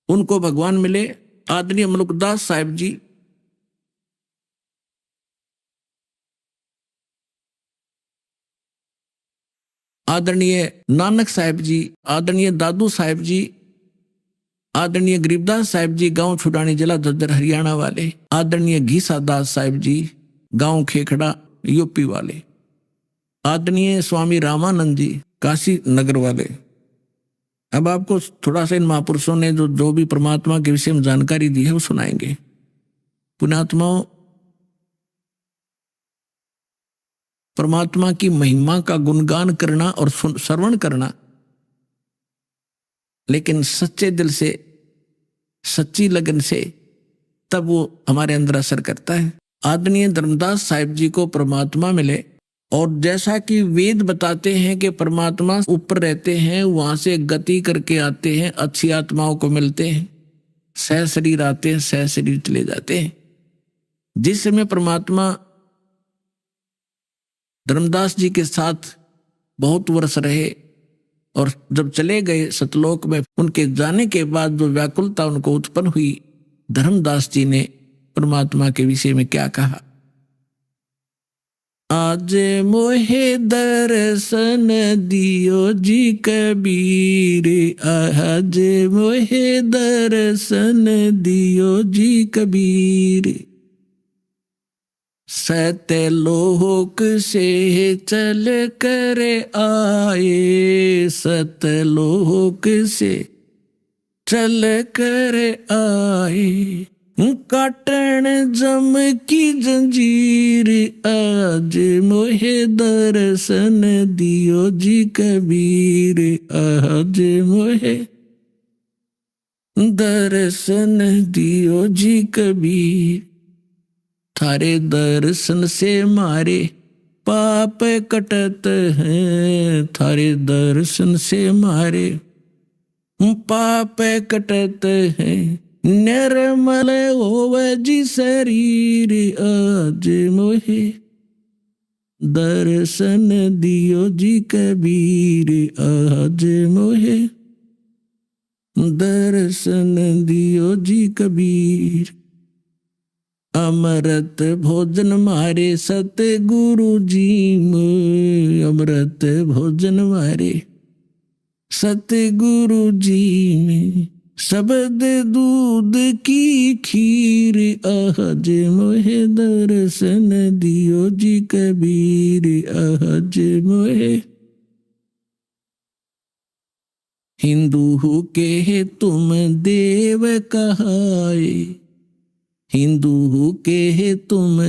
S7: उनको भगवान मिले। आदरणीय मलुकदास साहिब जी आदरणीय नानक साहिब जी, आदरणीय दादू साहिब जी, आदरणीय गरीबदास साहिब जी गांव छुडानी जिला झज्जर हरियाणा वाले, आदरणीय घीसा दास साहिब जी गांव खेखड़ा यूपी वाले, आदरणीय स्वामी रामानंद जी काशी नगर वाले। अब आपको थोड़ा सा इन महापुरुषों ने जो भी परमात्मा के विषय में जानकारी दी है वो सुनाएंगे। पुण्यात्माओं, परमात्मा की महिमा का गुणगान करना और श्रवण करना, लेकिन सच्चे दिल से, सच्ची लगन से, तब वो हमारे अंदर असर करता है। आदरणीय धर्मदास साहिब जी को परमात्मा मिले और जैसा कि वेद बताते हैं कि परमात्मा ऊपर रहते हैं, वहां से गति करके आते हैं, अच्छी आत्माओं को मिलते हैं, सह शरीर आते हैं, सह शरीर चले जाते हैं। जिस समय परमात्मा धर्मदास जी के साथ बहुत वर्ष रहे और जब चले गए सतलोक में, उनके जाने के बाद जो व्याकुलता उनको उत्पन्न हुई, धर्मदास जी ने परमात्मा के विषय में क्या कहा? आज मोहे दर्शन दियो जी कबीर, आज मोहे दर्शन दियो जी कबीर, सतलोक से चल कर आए, सतलोक से चल कर आए, काटन जम की जंजीर, आज मोहे दर्शन दियो जी कबीर, आज मोहे दर्शन दियो जी कबीर। थारे दर्शन से मारे पाप कटत हैं, थारे दर्शन से मारे पाप कटत हैं, निर्मल होवे जी शरीर, आज मोहे दर्शन दियो जी कबीर, आज मोहे दर्शन दियो जी कबीर। अमृत भोजन मारे सतगुरु जी में, अमृत भोजन मारे सतगुरु जी में, शब्द दूध की खीर, आज मोहे दर्शन दियो जी कबीर, आज मोहे। हिंदू के तुम देव कहाए, हिंदू के तुम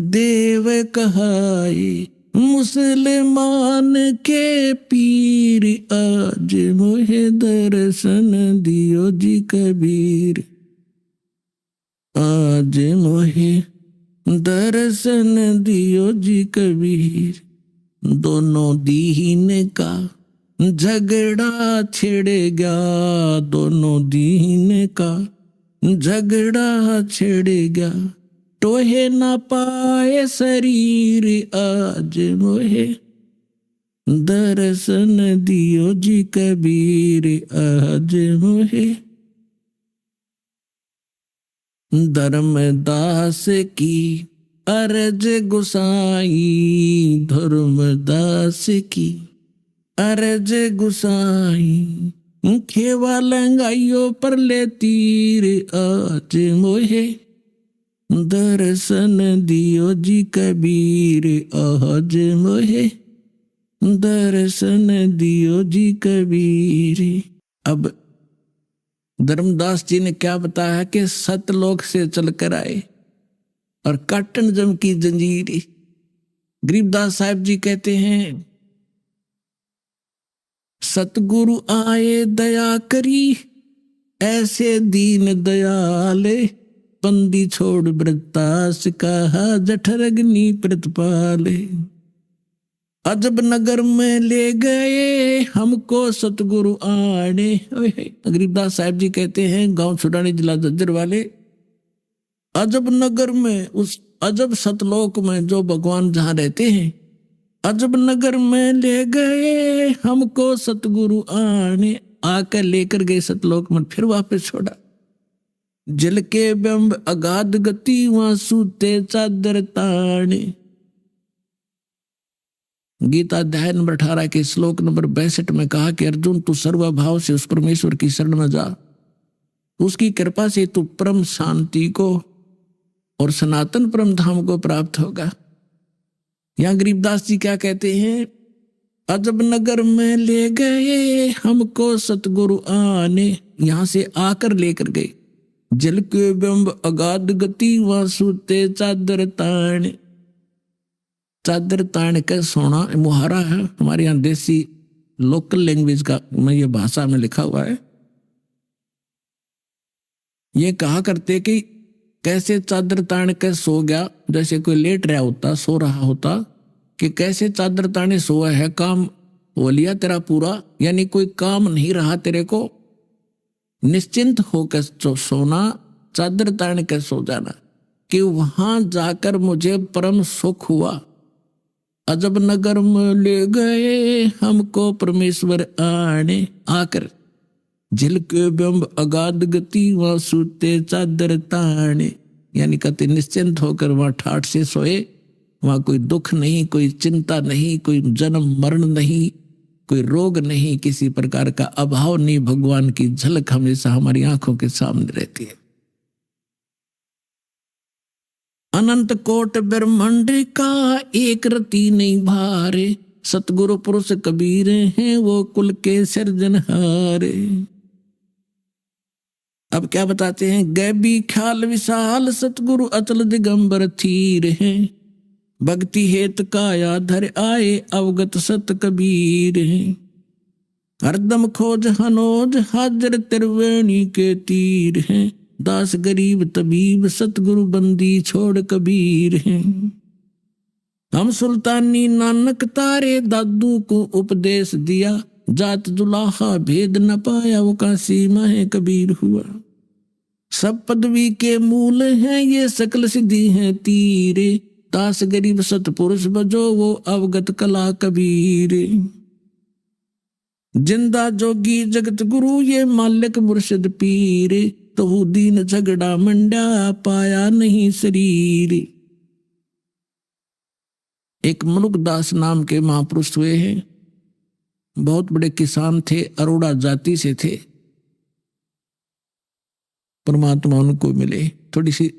S7: देव कहाए, मुसलमान के पीर, आज मोहे दर्शन दियो जी कबीर, आज मोहे दर्शन दियो जी कबीर। दोनों दीन का झगड़ा छिड़ गया, दोनों दीन का झगड़ा छिड़ गया, टोहे ना पाए शरीर, आज मोहे दर्शन दियो जी कबीर, आज मोहे। धर्मदास की अर्ज गुसाई, धर्मदास की अर्ज गुसाई, खेवा लंगाइयों पर ले तीर, आज मोहे दर्शन दियो जी कबीर, आज मोहे दर्शन दियो जी कबीर। अब धर्मदास जी ने क्या बताया कि सतलोक से चलकर आए और काटन जम की जंजीर। गरीबदास साहब जी कहते हैं, सतगुरु आए दया करी, ऐसे दीन दयाले, बंदी छोड़ व्रतास कहा, जठर अग्नि प्रतिपाले। अजब नगर में ले गए हमको सतगुरु आने। गरीबदास साहब जी कहते हैं, गांव छुड़ानी जिला झज्जर वाले, अजब नगर में, उस अजब सतलोक में जो भगवान जहां रहते हैं, अजब नगर में ले गए हमको सतगुरु आने, आकर लेकर गए सतलोक में, फिर वापस छोड़ा। जल के बिंब अगाध गति, वहां सूते चादर ताने। गीता अध्याय नंबर 18 के श्लोक नंबर 62 में कहा कि अर्जुन, तू सर्वभाव से उस परमेश्वर की शरण में जा, उसकी कृपा से तू परम शांति को और सनातन परम धाम को प्राप्त होगा। यहां गरीबदास जी क्या कहते हैं, अजब नगर में ले गए हमको सतगुरु आने, यहां से आकर लेकर गए। जल के बिंब अगाध गति, वहां सूते चादर ताण। चादर ताण का सोना मुहारा है, हमारे यहाँ देसी लोकल लैंग्वेज का में ये भाषा में लिखा हुआ है। ये कहा करते कि कैसे चादर ताण के सो गया, जैसे कोई लेट रहा होता, सो रहा होता, कि कैसे चादर ताने सोया है, काम हो लिया तेरा पूरा, यानी कोई काम नहीं रहा तेरे को, निश्चिंत होकर सोना, चादर तान के सो जाना, कि वहां जाकर मुझे परम सुख हुआ। अजब नगर में ले गए हमको परमेश्वर आने, आकर झिल के बिंब अगाध गति, वहां सूते चादर ताने, यानी कहते निश्चिंत होकर वहां ठाठ से सोए, वहां कोई दुख नहीं, कोई चिंता नहीं, कोई जन्म मरण नहीं, कोई रोग नहीं, किसी प्रकार का अभाव नहीं, भगवान की झलक हमेशा हमारी आंखों के सामने रहती है। अनंत कोट ब्रह्मांड का एक रति नहीं भारे, सतगुरु पुरुष कबीर हैं वो कुल के सिरजनहारे। अब क्या बताते हैं, गैबी ख्याल विशाल सतगुरु अचल दिगंबर थीर हैं, भक्ति हेत काया धर आए अवगत सत कबीर हैं, हरदम खोज हनोज हाजर त्रिवेणी के तीर हैं, दास गरीब तबीब सतगुरु बंदी छोड़ कबीर हैं, हम सुल्तानी नानक तारे दादू को उपदेश दिया, जात जुलाहा भेद न पाया वो काशी माहे कबीर हुआ, सब पदवी के मूल हैं ये सकल सिद्धि हैं तीरे, दास गरीब सतपुरुष बजो वो अवगत कला कबीर, जिंदा जोगी जगत गुरु ये मालिक मुर्शिद पीर, तो दीन झगड़ा मंडा पाया नहीं शरीर। एक मलुकदास नाम के महापुरुष हुए हैं, बहुत बड़े किसान थे, अरोड़ा जाति से थे, परमात्मा उनको मिले। थोड़ी सी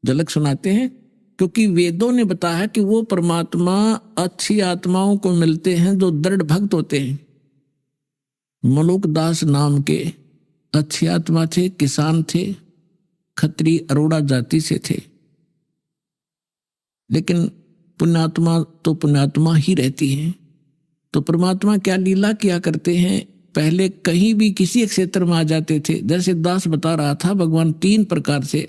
S7: झलक सुनाते हैं, क्योंकि वेदों ने बताया कि वो परमात्मा अच्छी आत्माओं को मिलते हैं जो दृढ़ भक्त होते हैं। मलुकदास नाम के अच्छी आत्मा थे, किसान थे, खत्री अरोड़ा जाति से थे, लेकिन पुण्यात्मा तो पुण्यात्मा ही रहती हैं। तो परमात्मा क्या लीला किया करते हैं, पहले कहीं भी किसी क्षेत्र में आ जाते थे। जैसे दास बता रहा था, भगवान 3 प्रकार से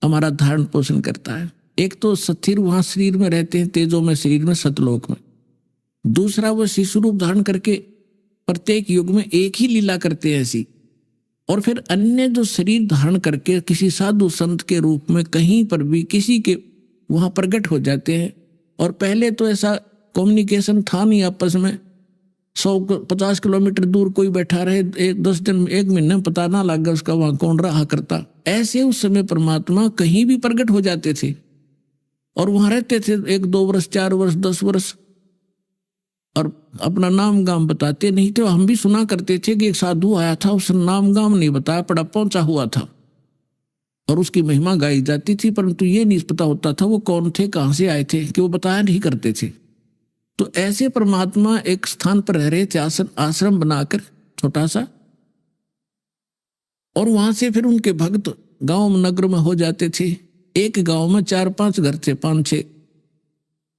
S7: हमारा धारण पोषण करता है। एक तो स्थिर वहां शरीर में रहते हैं, तेजो में शरीर में, सतलोक में। दूसरा वो शिशु रूप धारण करके प्रत्येक युग में एक ही लीला करते हैं ऐसी। और फिर अन्य जो शरीर धारण करके किसी साधु संत के रूप में कहीं पर भी किसी के वहां प्रकट हो जाते हैं। और पहले तो ऐसा कम्युनिकेशन था नहीं आपस में, 150 किलोमीटर दूर कोई बैठा रहे, 10 दिन 1 महीने में पता ना लगा उसका वहां कौन रहा करता। ऐसे उस समय परमात्मा कहीं भी प्रकट हो जाते थे और वहां रहते थे 1-2 वर्ष, 4 वर्ष, 10 वर्ष, और अपना नाम गाम बताते नहीं थे। हम भी सुना करते थे कि एक साधु आया था, उसने नाम गाम नहीं बताया, पड़ा पहुंचा हुआ था और उसकी महिमा गाई जाती थी, परंतु ये नहीं पता होता था वो कौन थे, कहां से आए थे, कि वो बताया नहीं करते थे। तो ऐसे परमात्मा एक स्थान पर रह रहे थे, आश्रम बनाकर छोटा सा, और वहां से फिर उनके भक्त गांव नगर में हो जाते थे। एक गांव में 4-5 घर थे, 5-6।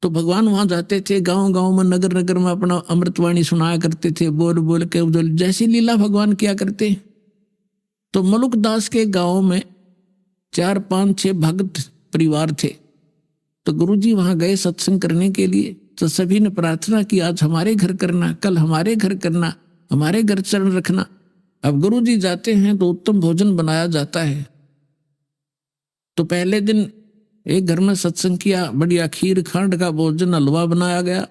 S7: तो भगवान वहां जाते थे, गांव गांव में, नगर नगर में अपना अमृतवाणी सुनाया करते थे, बोल बोल के जैसी लीला भगवान किया करते। तो मलुकदास के गांव में 4-5-6 भक्त परिवार थे। तो गुरुजी वहां गए सत्संग करने के लिए। तो सभी ने प्रार्थना की, आज हमारे घर करना, कल हमारे घर करना, हमारे घर चरण रखना। अब गुरुजी जाते हैं तो उत्तम भोजन बनाया जाता है। तो पहले दिन एक घर में सत्संग किया, बढ़िया खीर खांड का भोजन, हलवा बनाया गया।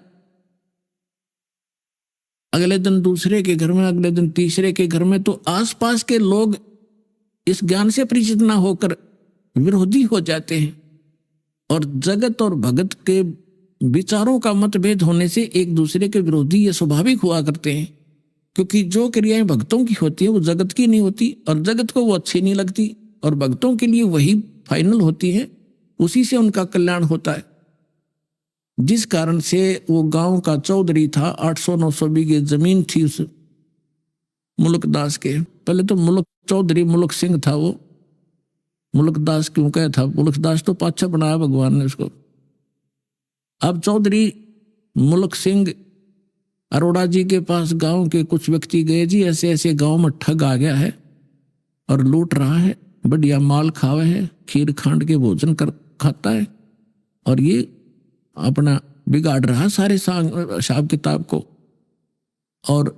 S7: अगले दिन दूसरे के घर में, अगले दिन तीसरे के घर में। तो आसपास के लोग इस ज्ञान से परिचित ना होकर विरोधी हो जाते हैं, और जगत और भगत के विचारों का मतभेद होने से एक दूसरे के विरोधी ये स्वाभाविक हुआ करते हैं। क्योंकि जो क्रियाएं भक्तों की होती है वो जगत की नहीं होती, और जगत को वो अच्छी नहीं लगती, और भक्तों के लिए वही फाइनल होती है, उसी से उनका कल्याण होता है। जिस कारण से वो गांव का चौधरी था, 800-900 बीघे जमीन थी उस मुलुकदास के। पहले तो मुलुक चौधरी मुलुक सिंह था, वो मुलुकदास क्यों कहा था, मुलुकदास तो पाछा बनाया भगवान ने उसको। अब चौधरी मुलुक सिंह अरोड़ा जी के पास गांव के कुछ व्यक्ति गए, जी ऐसे ऐसे गांव में ठग आ गया है और लूट रहा है, बढ़िया माल खावे है, खीर खांड के भोजन खाता है, और ये अपना बिगाड़ रहा सारे हिसाब किताब को। और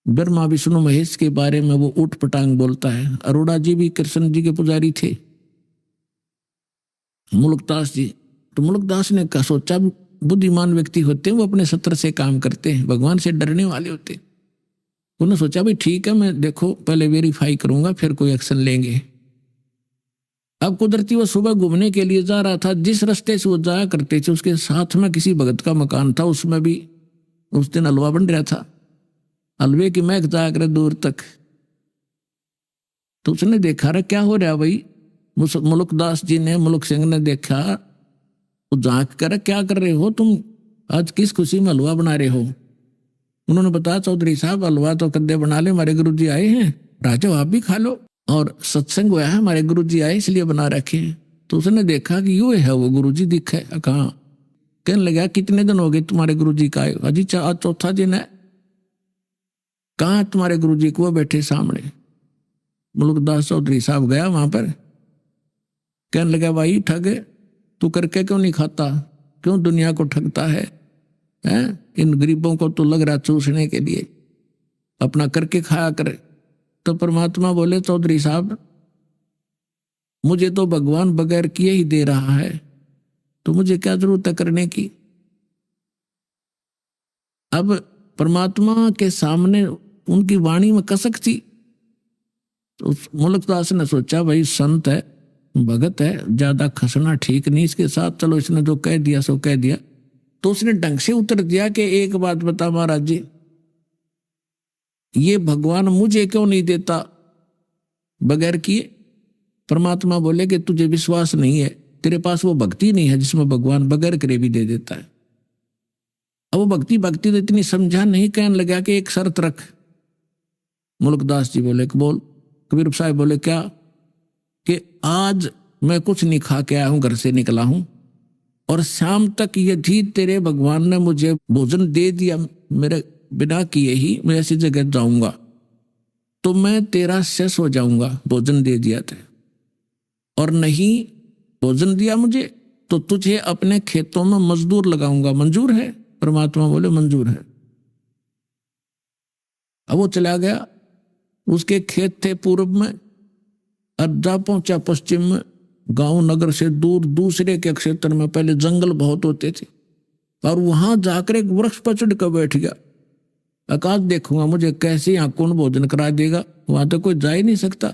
S7: ब्रह्मा विष्णु महेश के बारे में वो ऊट पटांग बोलता है। अरोड़ा जी भी कृष्ण जी के पुजारी थे, मुलुकदास जी। तो मुलुकदास ने कहा, सोचा बुद्धिमान व्यक्ति होते हैं वो अपने सत्र से काम करते हैं, भगवान से डरने वाले होते हैं। उन्होंने सोचा भाई ठीक है, मैं देखो पहले वेरीफाई करूंगा फिर कोई एक्शन लेंगे। अब कुदरती वो सुबह घूमने के लिए जा रहा था, जिस रास्ते से वो जाया करते थे उसके साथ में किसी भगत का मकान था, उसमें भी उस दिन हलवा बन रहा था, हलवे की महक जाया करे दूर तक। तो उसने देखा रहा क्या हो रहा भाई, मुलुकदास जी ने, मुलुक सिंह ने देखा, तो झांक कर क्या कर रहे हो तुम, आज किस खुशी में हलवा बना रहे हो। उन्होंने बताया, चौधरी साहब हलवा तो कद्दे बना ले, हमारे गुरु जी आए हैं, राजा आप भी खा लो, और सत्संग हुआ है, हमारे गुरु जी आए इसलिए बना रखे हैं। तो उसने देखा कि यूँ है वो गुरु जी दिखे, कहाँ? कहने लगा कितने दिन हो गए तुम्हारे गुरु जी का आए? अजी आज चौथा दिन है। कहाँ तुम्हारे गुरु जी को? वो बैठे सामने। मुल्कदास चौधरी साहब गया वहां पर, कहने लगा भाई ठग, तू करके क्यों नहीं खाता? क्यों दुनिया को ठगता है? इन गरीबों को तो लग रहा चूसने के लिए, अपना करके खाया करे। तो परमात्मा बोले चौधरी साहब मुझे तो भगवान बगैर किए ही दे रहा है, तो मुझे क्या जरूरत है करने की? अब परमात्मा के सामने उनकी वाणी में कसक थी। तो मुल्कदास ने सोचा भाई संत है, भगत है, ज्यादा खसना ठीक नहीं इसके साथ, चलो इसने जो कह दिया सो कह दिया। तो उसने ढंग से उत्तर दिया कि एक बात बता महाराज जी, ये भगवान मुझे क्यों नहीं देता बगैर किए? परमात्मा बोले कि तुझे विश्वास नहीं है, तेरे पास वो भक्ति नहीं है जिसमें भगवान बगैर करे भी दे देता है। अब वो भक्ति तो इतनी समझा नहीं, कहने लगा कि एक शर्त रख। मुल्कदास जी बोले कि बोल। कबीर साहब बोले क्या? कि आज मैं कुछ नहीं खा के आया हूं, घर से निकला हूं, और शाम तक यदि तेरे भगवान ने मुझे भोजन दे दिया मेरे बिना किए ही मैं ऐसी जगह जाऊंगा तो मैं तेरा शेष हो जाऊंगा, भोजन दे दिया थे। और नहीं भोजन दिया मुझे तो तुझे अपने खेतों में मजदूर लगाऊंगा, मंजूर है? परमात्मा बोले मंजूर है। अब वो चला गया, उसके खेत थे पूर्व में, अद्दा पहुंचा पश्चिम में, गांव नगर से दूर दूसरे के क्षेत्र में पहले जंगल बहुत होते थे, और वहां जाकर एक वृक्ष पर चढ़ कर बैठ गया। आकाश देखूंगा मुझे कैसे यहाँ कौन भोजन करा देगा, वहां तो कोई जा ही नहीं सकता।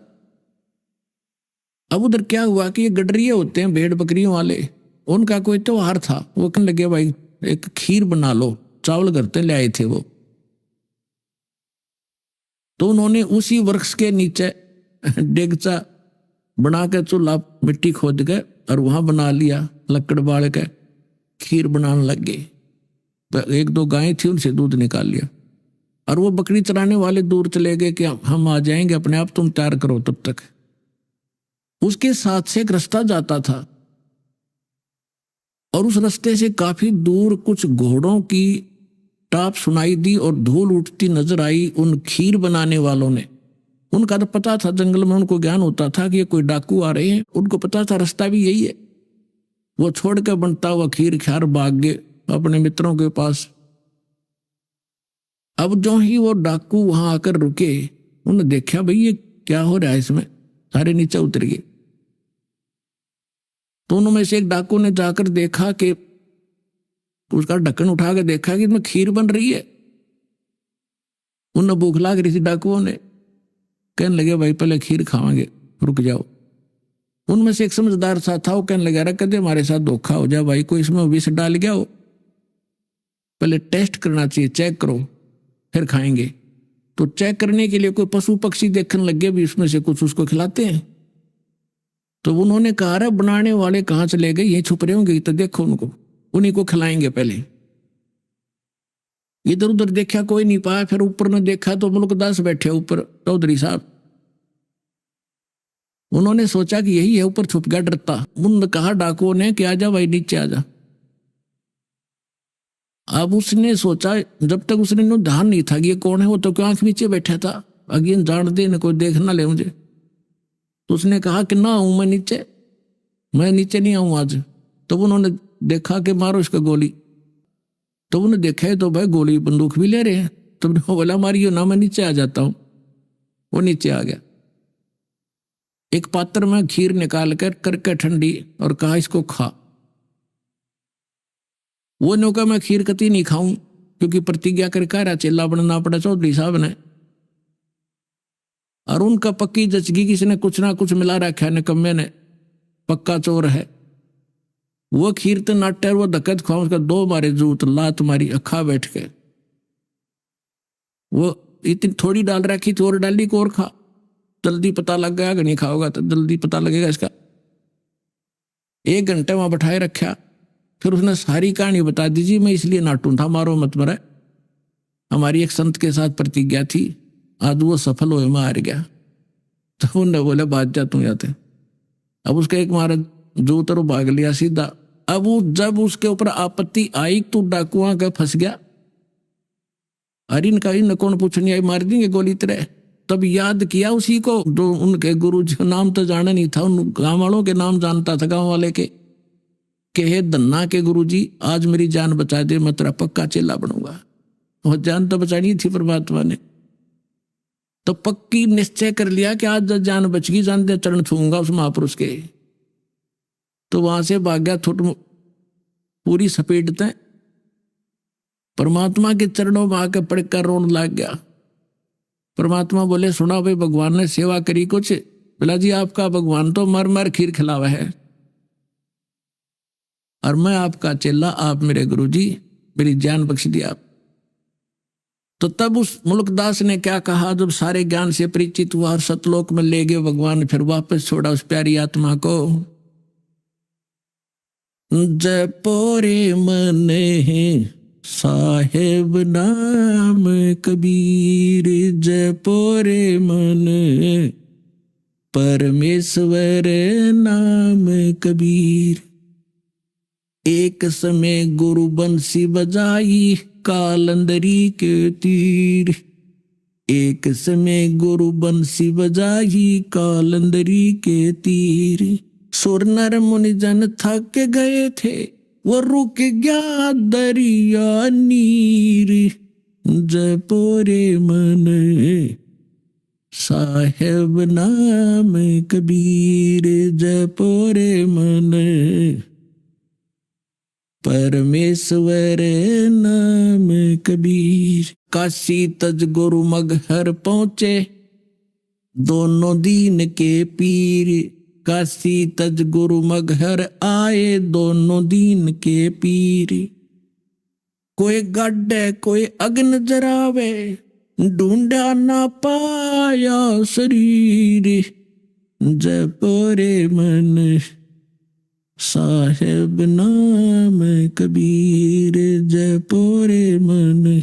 S7: अब उधर क्या हुआ कि ये गडरिये होते हैं भेड़ बकरियों वाले, उनका कोई त्योहार था। वो कहने लगे भाई एक खीर बना लो, चावल घर से ले आए थे वो। तो उन्होंने उसी वृक्ष के नीचे डेगचा बना के चूल्हा मिट्टी खोद के और वहां बना लिया, लकड़ बाल के खीर बनाने लग गए। एक दो गायें थी उनसे दूध निकाल लिया, और वो बकरी चराने वाले दूर चले गए कि हम आ जाएंगे अपने आप, तुम तैयार करो तब तक। उसके साथ से एक रास्ता जाता था, और उस रास्ते से काफी दूर कुछ घोड़ों की टाप सुनाई दी और धूल उठती नजर आई। उन खीर बनाने वालों ने, उनका तो पता था, जंगल में उनको ज्ञान होता था कि ये कोई डाकू आ रहे हैं, उनको पता था रास्ता भी यही है। वो छोड़ कर बनता हुआ खीर ख्यार भाग गए अपने मित्रों के पास। अब जो ही वो डाकू वहां आकर रुके, उन्होंने देखा भाई ये क्या हो रहा है इसमें, सारे नीचे उतर गए। दोनों में से एक डाकू ने जाकर देखा कि उसका ढक्कन उठा के देखा कि इसमें खीर बन रही है। उन्हें भूख लग रही थी डाकुओं ने, कहने लगे भाई पहले खीर खावांगे, रुक जाओ। उनमें से एक समझदार सा था, वो कहने लगा रहा कदे हमारे साथ धोखा हो जाए भाई, कोई इसमें विष डाल गया हो, पहले टेस्ट करना चाहिए, चेक करो फिर खाएंगे। तो चेक करने के लिए कोई पशु पक्षी देखने लगे भी उसमें से कुछ उसको खिलाते हैं। तो उन्होंने कहा रहा बनाने वाले कहाँ चले गए, यही छुप रहे होंगे, तो देखो उनको, उन्हीं को खिलाएंगे पहले। इधर उधर देखा कोई नहीं पाया, फिर ऊपर ने देखा तो मुल्कदास बैठे ऊपर, चौधरी साहब। उन्होंने सोचा कि यही है, ऊपर छुप गया डरता। उन्होंने कहा डाकुओं ने कि आजा भाई नीचे आजा। अब उसने सोचा, जब तक उसने ध्यान नहीं था कि ये कौन है, वो तो क्यों आंख नीचे बैठा था, अगेन जान दे न कोई देख ना ले मुझे। तो उसने कहा कि ना आऊं मैं नीचे नहीं आऊं आज। तो उन्होंने देखा कि मारो इसका गोली। तो उन्होंने देखा तो भाई गोली बंदूक भी ले रहे हैं। तो बोला मारियो ना, मैं नीचे आ जाता हूं। वो नीचे आ गया, एक पात्र में खीर निकाल कर करके ठंडी, और कहा इसको खा। वो ने कहा मैं खीर कती नहीं खाऊं, क्योंकि प्रतिज्ञा कर कह रहा चेला बनना पड़ा चौधरी साहब ने। और उनका पक्की जचगी, किसी ने कुछ ना कुछ मिला रखा है, निकम्मे ने, पक्का चोर है। वो खीर तो नाटर, वो धक्कत खाओ, उसका दो मारे जूत लात मारी अखा बैठ के। वो इतनी थोड़ी डाल रखी थी, और डाली को और खा, जल्दी पता लग गया, नहीं खाओगा तो जल्दी पता लगेगा इसका। 1 घंटे वहां बैठाए रखा, फिर उसने सारी कहानी बता दीजिए, मैं इसलिए नाटू था, मारो मत मरे, हमारी एक संत के साथ प्रतिज्ञा थी, आज वो सफल हुए, मैं हार गया। तो उन्होंने बोले भाग जा तू यहाँ से। अब उसका एक महाराज जो उतर भाग लिया सीधा। अब वो जब उसके ऊपर आपत्ति आई तो डाकुआ का फंस गया। अरे इनका कौन पूछने आई, मार देंगे गोली तेरे। तब याद किया उसी को जो उनके गुरु जी, नाम तो जाना नहीं था, उन गाँव वालों के नाम जानता था, गाँव वाले के हे धन्ना के गुरु जी आज मेरी जान बचा दे, मैं तेरा पक्का चेला बनूंगा। और जान तो बचानी थी परमात्मा ने, तो पक्की निश्चय कर लिया कि आज जान बच गई, जान दे चरण छूंगा उस महापुरुष के। तो वहां से भाग गया, थोट पूरी सपेटते परमात्मा के चरणों में आकर पड़कर रोने लग गया। परमात्मा बोले सुना भाई भगवान ने सेवा करी कुछ? बोला जी आपका भगवान तो मर मर खीर खिलावा है, और मैं आपका चेला, आप मेरे गुरु जी, मेरी जान बख्श दिया आप। तो तब उस मुल्कदास ने क्या कहा, जब सारे ज्ञान से परिचित हुआ और सतलोक में ले गए भगवान, फिर वापस छोड़ा उस प्यारी आत्मा को। जपोरे मन साहेब नाम कबीर, जपोरे मन परमेश्वर नाम कबीर। एक समय गुरु बंसी बजाई कालंदरी के तीर, एक समय गुरु बंसी बजाई कालंदरी के तीर। सुर नर मुनि जन थक गए थे, वो रुक गया दरिया नीर। जपोरे मन साहेब नाम कबीर, जपोरे मन परमेश्वर नाम कबीर। काशी तज गुरु मगहर पहुंचे, दोनों दीन के पीर। काशी तज गुरु मगहर आए, दोनों दीन के पीर। कोई गड्ढे कोई अग्न जरावे, ढूंढा ना पाया शरीर। जपोरे मन साहेब नाम कबीर, जपोरे मन।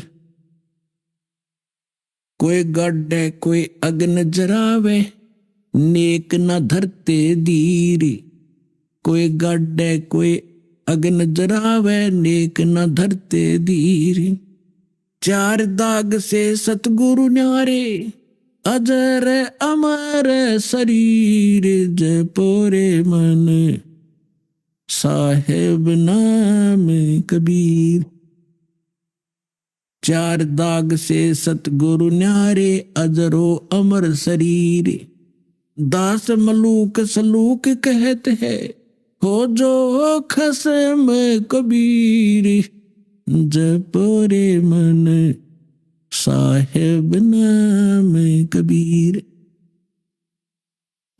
S7: कोई गड्ढे कोई अग्न जरावे, नेक न धरते धीर। कोई गड्ढे कोई अग्न जरावे, नेक न धरते धीर। चार दाग से सतगुरु न्यारे, अजर अमर शरीर। जपोरे मन साहेब नाम कबीर। चार दाग से सतगुरु न्यारे, अजरो अमर शरीर। दास मलूक सलूक कहते हैं, हो जो खसम कबीर। जपोरे मन साहेब नाम कबीर।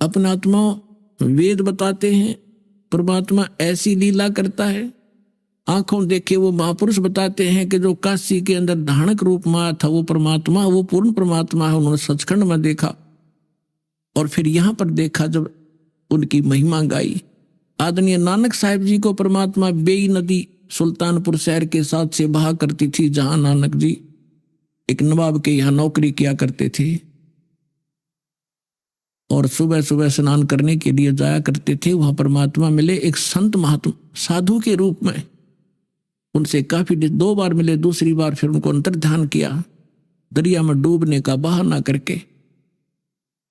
S7: अपना आत्मा वेद बताते हैं, परमात्मा ऐसी लीला करता है। आंखों देखे वो महापुरुष बताते हैं कि जो काशी के अंदर धानक रूप में आया था वो परमात्मा, वो पूर्ण परमात्मा है। उन्होंने सचखंड में देखा और फिर यहाँ पर देखा जब उनकी महिमा गाई। आदरणीय नानक साहिब जी को परमात्मा बेई नदी सुल्तानपुर शहर के साथ से बहा करती थी, जहां नानक जी एक नवाब के यहाँ नौकरी किया करते थे और सुबह सुबह स्नान करने के लिए जाया करते थे। वहां परमात्मा मिले एक संत महात्मा साधु के रूप में। उनसे काफी 2 बार मिले, दूसरी बार फिर उनको अंतर्ध्यान किया। दरिया में डूबने का बहाना करके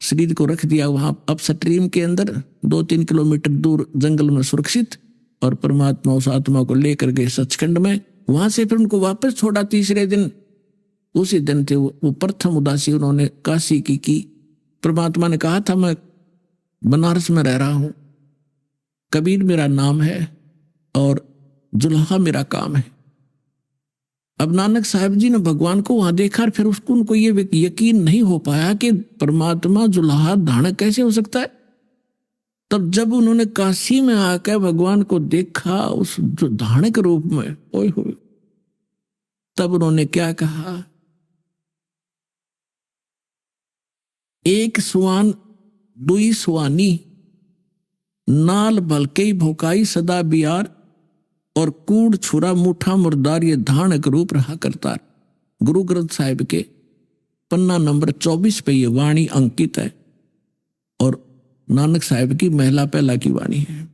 S7: शरीर को रख दिया वहां अपस्ट्रीम के अंदर 2-3 किलोमीटर दूर जंगल में सुरक्षित, और परमात्मा उस आत्मा को लेकर गए सचखंड में। वहां से फिर उनको वापस छोड़ा। तीसरे दिन, उसी दिन थे वो प्रथम उदासी उन्होंने काशी की। परमात्मा ने कहा था मैं बनारस में रह रहा हूं, कबीर मेरा नाम है और जुल्हा मेरा काम है। अब नानक साहब जी ने भगवान को वहां देखा, फिर उसको उनको ये यकीन नहीं हो पाया कि परमात्मा जुल्हा धानक कैसे हो सकता है। तब जब उन्होंने काशी में आकर भगवान को देखा उस जो धानक रूप में, ओए होए, तब उन्होंने क्या कहा, एक सुआन दुई सुआनी, नाल भलके भोकाई सदा बियार, और कूड़ छुरा मुठा मुर्दार, ये धानक रूप रहा करता। गुरु ग्रंथ साहिब के पन्ना नंबर 24 पे ये वाणी अंकित है। नानक साहब की महिला पहला की वाणी है।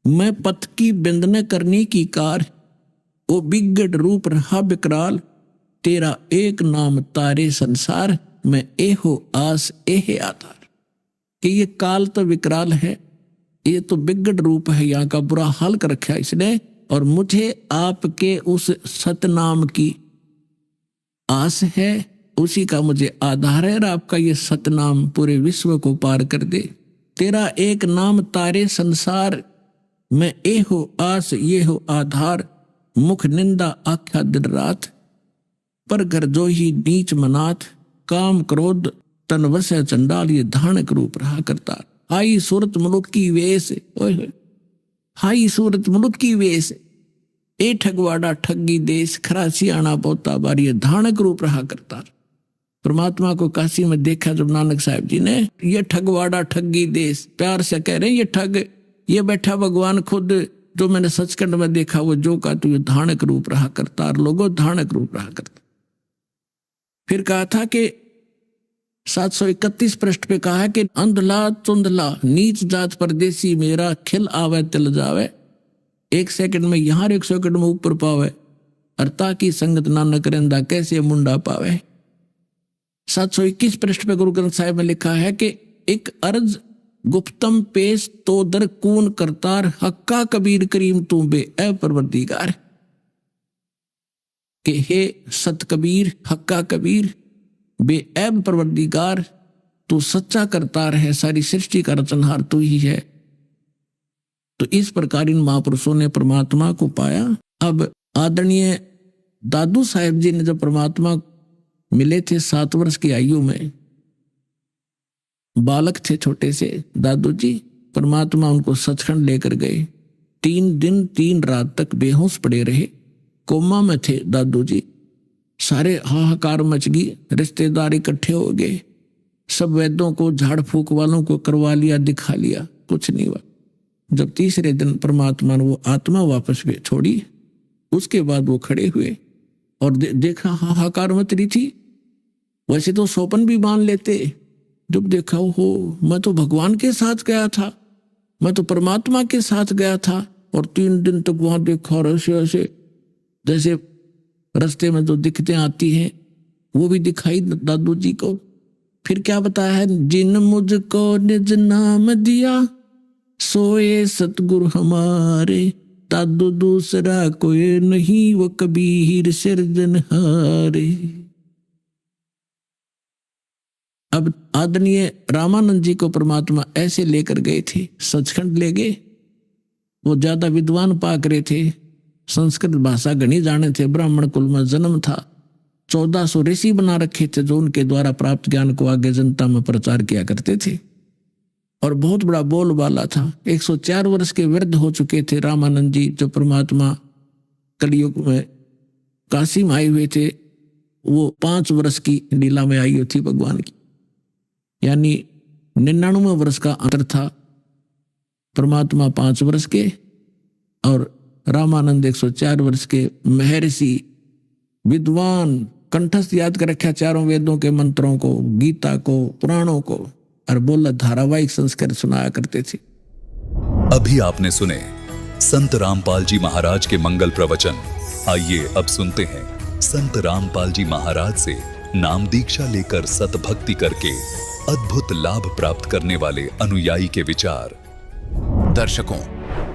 S7: मैं पथ की बिंदने करने की कार, ओ बिगड़ रूप रहा विकराल, तेरा एक नाम तारे संसार, मैं एहो आस एहे आधार। कि ये काल तो विकराल है, ये तो बिगड़ रूप है, यहाँ का बुरा हाल कर रखा है इसने, और मुझे आपके उस सतनाम की आस है, उसी का मुझे आधार है, और आपका ये सतनाम पूरे विश्व को पार कर दे। तेरा एक नाम तारे संसार, मैं ए हो आस ये हो आधार, मुख निंदा आख्या दिन रात, पर घर जो ही नीच मनाथ, काम क्रोध तन वसे चंडाल, ये धानक रूप रहा करता। हाई सूरत मुलुक की वेश, ओए हाई सूरत मुलुक की वेश, ए ठगवाड़ा ठगी देश, खरासी आना पोता बार, ये धानक रूप रहा करता। परमात्मा को काशी में देखा जब नानक साहब जी ने, ये ठगवाड़ा ठगी देश, प्यार से कह रहे हैं ये ठग, ये बैठा भगवान खुद, जो मैंने सचखंड में देखा वो जो का, तो ये धानक रूप रहा करता, और लोगों धानक रूप रहा करता। फिर कहा था कि 731 पृष्ठ पे कहा है कि अंधला चुंधला नीच जात परदेसी, मेरा खिल आवे तिल जावे, एक सेकंड में यहाँ, एक सेकंड में ऊपर पावे, अर्ता की संगत नानक रेंदा, कैसे मुंडा पावे। 721 पृष्ठ पे गुरु ग्रंथ साहिब में लिखा है कि एक अर्ज गुप्तम पेश तो दर कून करतार, हक्का कबीर करीम तू बे ए परवरदिगार। कि हे सत कबीर, हक्का कबीर, बे ऐब परवरदिगार, तू सच्चा करतार है, सारी सृष्टि का रचनहार तू ही है। तो इस प्रकार इन महापुरुषों ने परमात्मा को पाया। अब आदरणीय दादू साहेब जी ने जब परमात्मा मिले थे 7 वर्ष की आयु में, बालक थे छोटे से दादू जी, परमात्मा उनको सचखंड लेकर गए। 3 दिन 3 रात तक बेहोश पड़े रहे, कोमा में थे दादू जी। सारे हाहाकार मच गई, रिश्तेदार इकट्ठे हो गए, सब वैद्यों को, झाड़ फूक वालों को करवा लिया, दिखा लिया, कुछ नहीं हुआ। जब तीसरे दिन परमात्मा ने वो आत्मा वापस भी छोड़ी, उसके बाद वो खड़े हुए और देखा हाहाकार मच रही थी। वैसे तो सौपन भी मान लेते, जब देखा हो मैं तो भगवान के साथ गया था, मैं तो परमात्मा के साथ गया था, और 3 दिन तक वहां देखा, और ऐसे ऐसे जैसे रास्ते में जो दिक्कतें आती हैं वो भी दिखाई दादू जी को। फिर क्या बताया है, जिन मुझको निज नाम दिया, सोए सतगुरु हमारे, दादू दूसरा कोई नहीं, वो कबीर सिरजनहारे। अब आदरणीय रामानंद जी को परमात्मा ऐसे लेकर गए थे, सचखंड ले गए। वो ज्यादा विद्वान पाक रहे थे, संस्कृत भाषा गणी जाने थे, ब्राह्मण कुल में जन्म था। 1400 ऋषि बना रखे थे, जो उनके द्वारा प्राप्त ज्ञान को आगे जनता में प्रचार किया करते थे, और बहुत बड़ा बोलबाला था। 104 वर्ष के वृद्ध हो चुके थे रामानंद जी, जो परमात्मा कलयुग में काशी में आए हुए थे। वो 5 वर्ष की लीला में आई थी भगवान की, यानी 99 वर्ष का अंतर था। परमात्मा 5 वर्ष के और रामानंद 104 वर्ष के महर्षि, विद्वान, कंठस्थ याद कर रखा चारों वेदों के मंत्रों को, गीता को, पुराणों को, और बोला धारावाहिक संस्कार सुनाया करते थे।
S3: अभी आपने सुने संत रामपाल जी महाराज के मंगल प्रवचन। आइए अब सुनते हैं संत रामपाल जी महाराज से नाम दीक्षा लेकर सतभक्ति करके अद्भुत लाभ प्राप्त करने वाले अनुयायी के विचार।
S4: दर्शकों,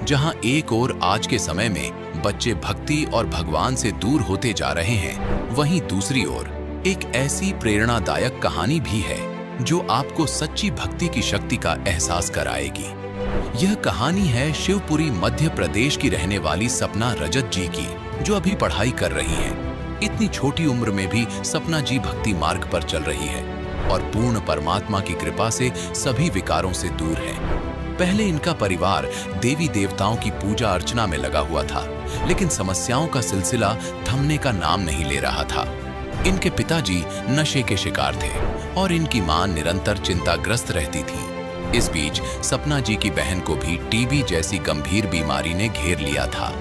S4: जहां एक ओर आज के समय में बच्चे भक्ति और भगवान से दूर होते जा रहे हैं, वहीं दूसरी ओर एक ऐसी प्रेरणादायक कहानी भी है जो आपको सच्ची भक्ति की शक्ति का एहसास कराएगी। यह कहानी है शिवपुरी मध्य प्रदेश की रहने वाली सपना रजत जी की, जो अभी पढ़ाई कर रही हैं। इतनी छोटी उम्र में भी सपना जी भक्ति मार्ग पर चल रही है और पूर्ण परमात्मा की कृपा से सभी विकारों से दूर है। पहले इनका परिवार देवी देवताओं की पूजा अर्चना में लगा हुआ था, लेकिन समस्याओं का सिलसिला थमने का नाम नहीं ले रहा था। इनके पिताजी नशे के शिकार थे और इनकी मां निरंतर चिंताग्रस्त रहती थी। इस बीच सपना जी की बहन को भी टीबी जैसी गंभीर बीमारी ने घेर लिया था।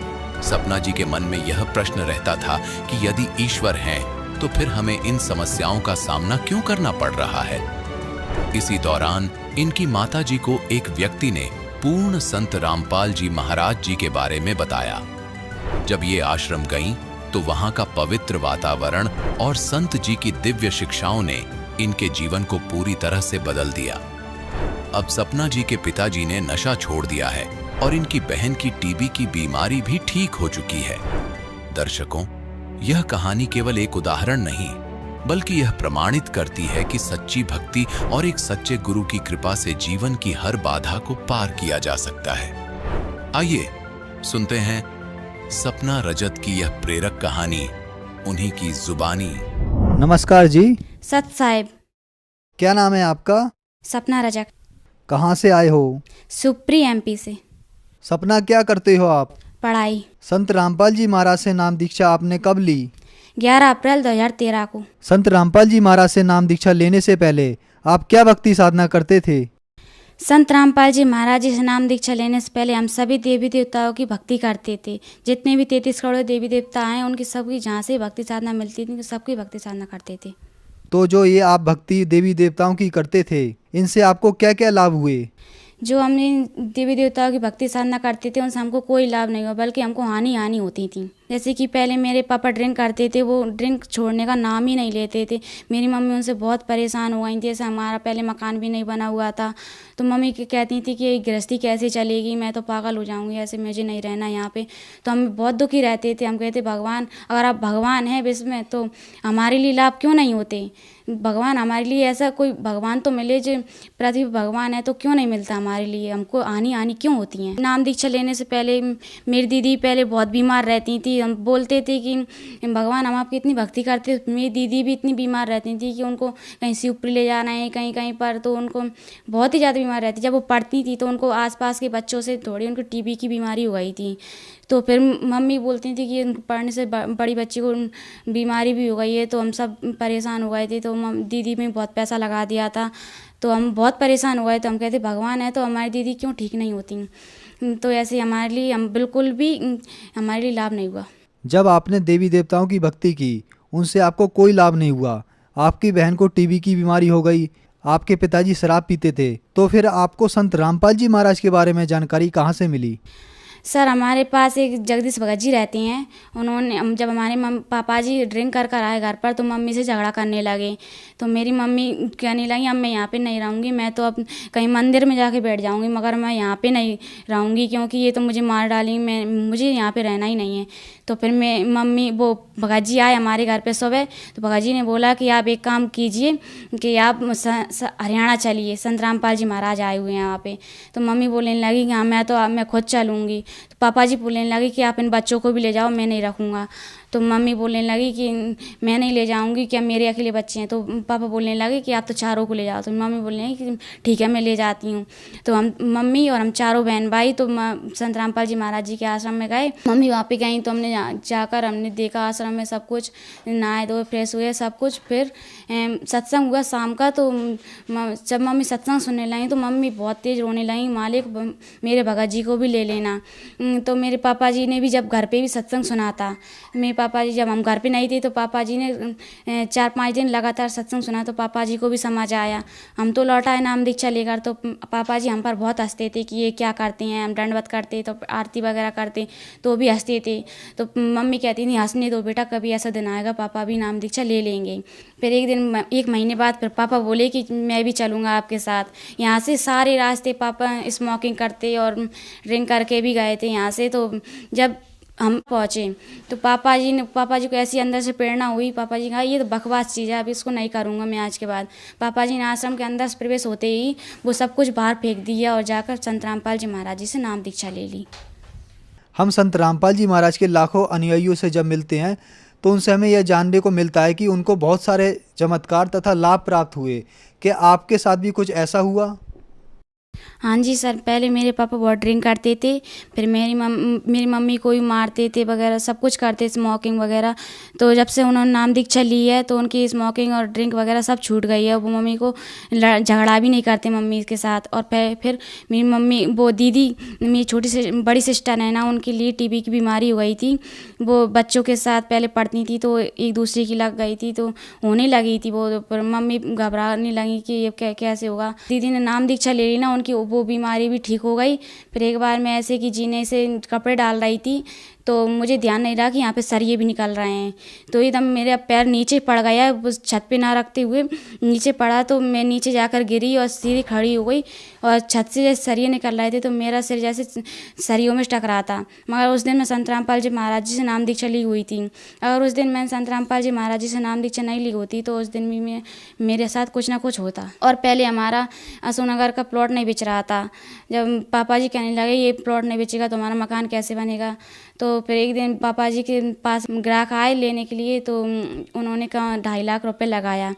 S4: सपना जी के मन में यह प्रश्न रहता था कि यदि ईश्वर हैं, तो फिर हमें इन समस्याओं का सामना क्यों करना पड़ रहा है। इसी दौरान इनकी माताजी को एक व्यक्ति ने पूर्ण संत रामपाल जी महाराज जी के बारे में बताया। जब ये आश्रम गईं, तो वहां का पवित्र वातावरण और संत जी की दिव्य शिक्षाओं ने इनके जीवन को पूरी तरह से बदल दिया। अब सपना जी के पिताजी ने नशा छोड़ दिया है और इनकी बहन की टीबी की बीमारी भी ठीक हो चुकी है। दर्शकों, यह कहानी केवल एक उदाहरण नहीं, बल्कि यह प्रमाणित करती है कि सच्ची भक्ति और एक सच्चे गुरु की कृपा से जीवन की हर बाधा को पार किया जा सकता है। आइए सुनते हैं सपना रजत की यह प्रेरक कहानी, उन्हीं की जुबानी।
S8: नमस्कार जी।
S9: सत साहिब।
S8: क्या नाम है आपका?
S9: सपना रजक।
S8: कहाँ से आए हो?
S9: सुप्री एमपी से।
S8: सपना, क्या करते हो आप?
S9: पढ़ाई।
S8: संत रामपाल जी महाराज से नाम दीक्षा आपने कब ली?
S9: 11 अप्रैल 2013 को।
S8: संत रामपाल जी महाराज से नाम दीक्षा लेने से पहले आप क्या भक्ति साधना करते थे?
S9: संत रामपाल जी महाराज जी से नाम दीक्षा लेने से पहले हम सभी देवी देवताओं की भक्ति करते थे। जितने भी 33 करोड़ देवी देवता हैं, उनकी सबकी जहाँ से भक्ति साधना मिलती थी, सबकी भक्ति साधना करते थे।
S8: तो जो ये आप भक्ति देवी देवताओं की करते थे, इनसे आपको क्या क्या लाभ हुए?
S9: जो हमने देवी देवताओं की भक्ति साधना करते थे, उनसे हमको कोई लाभ नहीं हुआ, बल्कि हमको हानि होती थी। जैसे कि पहले मेरे पापा ड्रिंक करते थे, वो ड्रिंक छोड़ने का नाम ही नहीं लेते थे। मेरी मम्मी उनसे बहुत परेशान हो गई थी। जैसे हमारा पहले मकान भी नहीं बना हुआ था, तो मम्मी कहती थी कि गृहस्थी कैसे चलेगी, मैं तो पागल हो जाऊंगी, ऐसे मुझे नहीं रहना यहाँ पे। तो हम बहुत दुखी रहते थे। हम कहते, भगवान, अगर आप भगवान हैं विश्व में, तो हमारे लिए लाभ क्यों नहीं होते? भगवान हमारे लिए, ऐसा कोई भगवान तो मिले जो पृथ्वी भगवान है, तो क्यों नहीं मिलता हमारे लिए? हमको हानि क्यों होती है? नाम दीक्षा लेने से पहले मेरी दीदी पहले बहुत बीमार रहती थी। हम बोलते थे कि भगवान, हम आपकी इतनी भक्ति करते। मेरी दीदी भी इतनी बीमार रहती थी कि उनको कहीं शिवपुरी ले जाना है, कहीं कहीं पर, तो उनको बहुत ही ज़्यादा बीमार रहती। जब वो पढ़ती थी तो उनको आसपास के बच्चों से थोड़ी उनको टीबी की बीमारी हो गई थी। तो फिर मम्मी बोलती थी कि पढ़ने से बड़ी बच्ची को बीमारी भी हो गई है। तो हम सब परेशान हो गए थे। तो दीदी में बहुत पैसा लगा दिया था, तो हम बहुत परेशान हो गए। तो हम कहते, भगवान है तो हमारी दीदी क्यों ठीक नहीं होती? तो ऐसे हमारे लिए, हम बिल्कुल भी, हमारे लिए लाभ नहीं हुआ।
S8: जब आपने देवी देवताओं की भक्ति की, उनसे आपको कोई लाभ नहीं हुआ, आपकी बहन को टीबी की बीमारी हो गई, आपके पिताजी शराब पीते थे, तो फिर आपको संत रामपाल जी महाराज के बारे में जानकारी कहाँ से मिली?
S9: सर, हमारे पास एक जगदीश भगत जी रहते हैं। उन्होंने, जब हमारे पापा जी ड्रिंक कर आए घर पर, तो मम्मी से झगड़ा करने लगे। तो मेरी मम्मी कहने लगी, अब मैं यहाँ पे नहीं रहूँगी, मैं तो अब कहीं मंदिर में जाके बैठ जाऊँगी, मगर मैं यहाँ पे नहीं रहूँगी, क्योंकि ये तो मुझे मार डालेंगे, मुझे यहाँ पे रहना ही नहीं है। तो फिर वो भगत जी आए हमारे घर पे सुबह। तो भगत जी ने बोला कि आप एक काम कीजिए कि आप हरियाणा चलिए, संत रामपाल जी महाराज आए हुए हैं यहाँ पे। तो मम्मी बोलने लगी कि हाँ, मैं खुद चलूँगी। तो पापा जी बोलने लगे कि आप इन बच्चों को भी ले जाओ, मैं नहीं रखूँगा। तो मम्मी बोलने लगी कि मैं नहीं ले जाऊँगी, क्या मेरे अकेले बच्चे हैं? तो पापा बोलने लगे कि आप तो चारों को ले जाओ। तो मम्मी बोलने लगी कि ठीक है, मैं ले जाती हूँ। तो मम्मी और हम चारों बहन भाई तो संत रामपाल जी महाराज जी के आश्रम में गए। मम्मी वहाँ पे गई, तो हमने जाकर हमने देखा आश्रम में सब कुछ, नहाए धोए फ्रेश हुए सब कुछ। फिर सत्संग हुआ शाम का। तो जब मम्मी सत्संग सुनने लगी, तो मम्मी बहुत तेज़ रोने लगी, मालिक मेरे भगत जी को भी ले लेना। तो मेरे पापा जी ने भी जब घर पे भी सत्संग सुना था, मेरे पापा जी, जब हम घर पे नहीं थे, तो पापा जी ने 4-5 दिन लगातार सत्संग सुना। तो पापा जी को भी समझ आया। हम तो लौटाए नाम दीक्षा लेकर। तो पापा जी हम पर बहुत हंसते थे कि ये क्या करते हैं। हम दंडवत करते तो आरती वगैरह करते तो भी हंसते थे। तो मम्मी कहती थी, हंसने दो बेटा, कभी ऐसा दिन आएगा पापा भी नाम दीक्षा ले लेंगे। फिर एक महीने बाद फिर पापा बोले कि मैं भी चलूँगा आपके साथ। यहाँ से सारे रास्ते पापा स्मोकिंग करते और ड्रिंक करके भी गए थे यहाँ से। तो जब हम पहुँचे, तो पापा जी को ऐसी अंदर से प्रेरणा हुई। पापा जी कहा, ये तो बकवास चीज़ है, अब इसको नहीं करूँगा मैं आज के बाद। पापा जी ने आश्रम के अंदर से प्रवेश होते ही वो सब कुछ बाहर फेंक दिया और जाकर संत रामपाल जी महाराज जी से नाम दीक्षा ले ली।
S8: हम संत रामपाल जी महाराज के लाखों अनुयायियों से जब मिलते हैं, तो उनसे हमें यह जानने को मिलता है कि उनको बहुत सारे चमत्कार तथा लाभ प्राप्त हुए। क्या आपके साथ भी कुछ ऐसा हुआ?
S9: हाँ जी सर, पहले मेरे पापा बहुत ड्रिंक करते थे, फिर मेरी मम्मी को भी मारते थे वगैरह, सब कुछ करते, स्मोकिंग वगैरह। तो जब से उन्होंने नाम दीक्षा ली है तो उनकी स्मोकिंग और ड्रिंक वगैरह सब छूट गई है। वो मम्मी को झगड़ा भी नहीं करते मम्मी के साथ। और फिर मेरी मम्मी, वो दीदी, मेरी बड़ी सिस्टर है ना, उनके लिए टीबी की बीमारी हो गई थी। वो बच्चों के साथ पहले पढ़ती थी तो एक दूसरे की लग गई थी, तो होने लगी थी वो, पर मम्मी घबराने लगी कि ये कैसे होगा। दीदी ने नाम दीक्षा ले ली ना, उनकी वो बीमारी भी ठीक हो गई। फिर एक बार मैं ऐसे कि जीने से कपड़े डाल रही थी तो मुझे ध्यान नहीं रहा कि यहाँ पे सरिये भी निकल रहे हैं, तो एकदम मेरा पैर नीचे पड़ गया, उस छत पे ना रखते हुए नीचे पड़ा, तो मैं नीचे जाकर गिरी और सीधी खड़ी हो गई। और छत से जैसे सरिये निकल रहे थे तो मेरा सिर जैसे सरियों में टकरा था। मगर उस दिन मैं संत रामपाल जी महाराज जी से नाम दीक्षा ली हुई थी। अगर उस दिन मैंने संत रामपाल जी महाराज जी से नाम दीक्षा नहीं ली होती तो उस दिन भी मेरे साथ कुछ ना कुछ होता। और पहले हमारा अशोकनगर का प्लॉट नहीं बिच रहा था। जब पापा जी कहने लगे ये प्लॉट नहीं बिचेगा तो हमारा मकान कैसे बनेगा, तो फिर एक दिन पापा जी के पास ग्राहक आए लेने के लिए, तो उन्होंने कहा 2.5 लाख रुपए लगाया।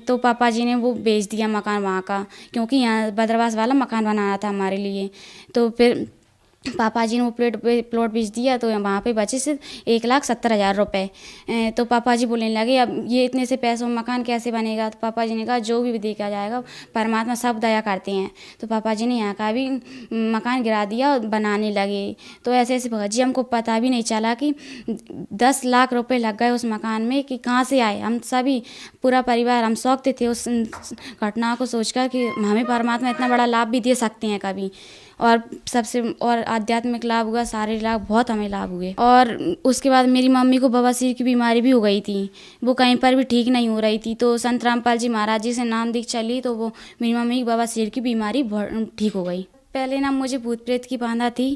S9: तो पापा जी ने वो बेच दिया मकान वहाँ का, क्योंकि यहाँ बदरवास वाला मकान बनाना था हमारे लिए। तो फिर पापा जी ने वो प्लॉट बेच दिया, तो वहाँ पे बचे सिर्फ 1,70,000 रुपये। तो पापा जी बोलने लगे अब ये इतने से पैसों में मकान कैसे बनेगा। तो पापा जी ने कहा जो भी देखा जाएगा, परमात्मा सब दया करते हैं। तो पापा जी ने यहाँ का भी मकान गिरा दिया और बनाने लगे। तो ऐसे ऐसे भगत जी, हमको पता भी नहीं चला कि 10 लाख रुपये लग गए उस मकान में, कि कहाँ से आए। हम सभी पूरा परिवार हम शौकते थे उस घटना को सोचकर कि हमें परमात्मा इतना बड़ा लाभ भी दे सकते हैं कभी। और सबसे और आध्यात्मिक लाभ हुआ, सारे लाभ बहुत हमें लाभ हुए। और उसके बाद मेरी मम्मी को बवासीर की बीमारी भी हो गई थी, वो कहीं पर भी ठीक नहीं हो रही थी। तो संत रामपाल जी महाराज जी से नाम दीक्षा ली तो वो मेरी मम्मी की बवासीर की बीमारी ठीक हो गई। पहले ना मुझे भूत प्रेत की बाधा थी,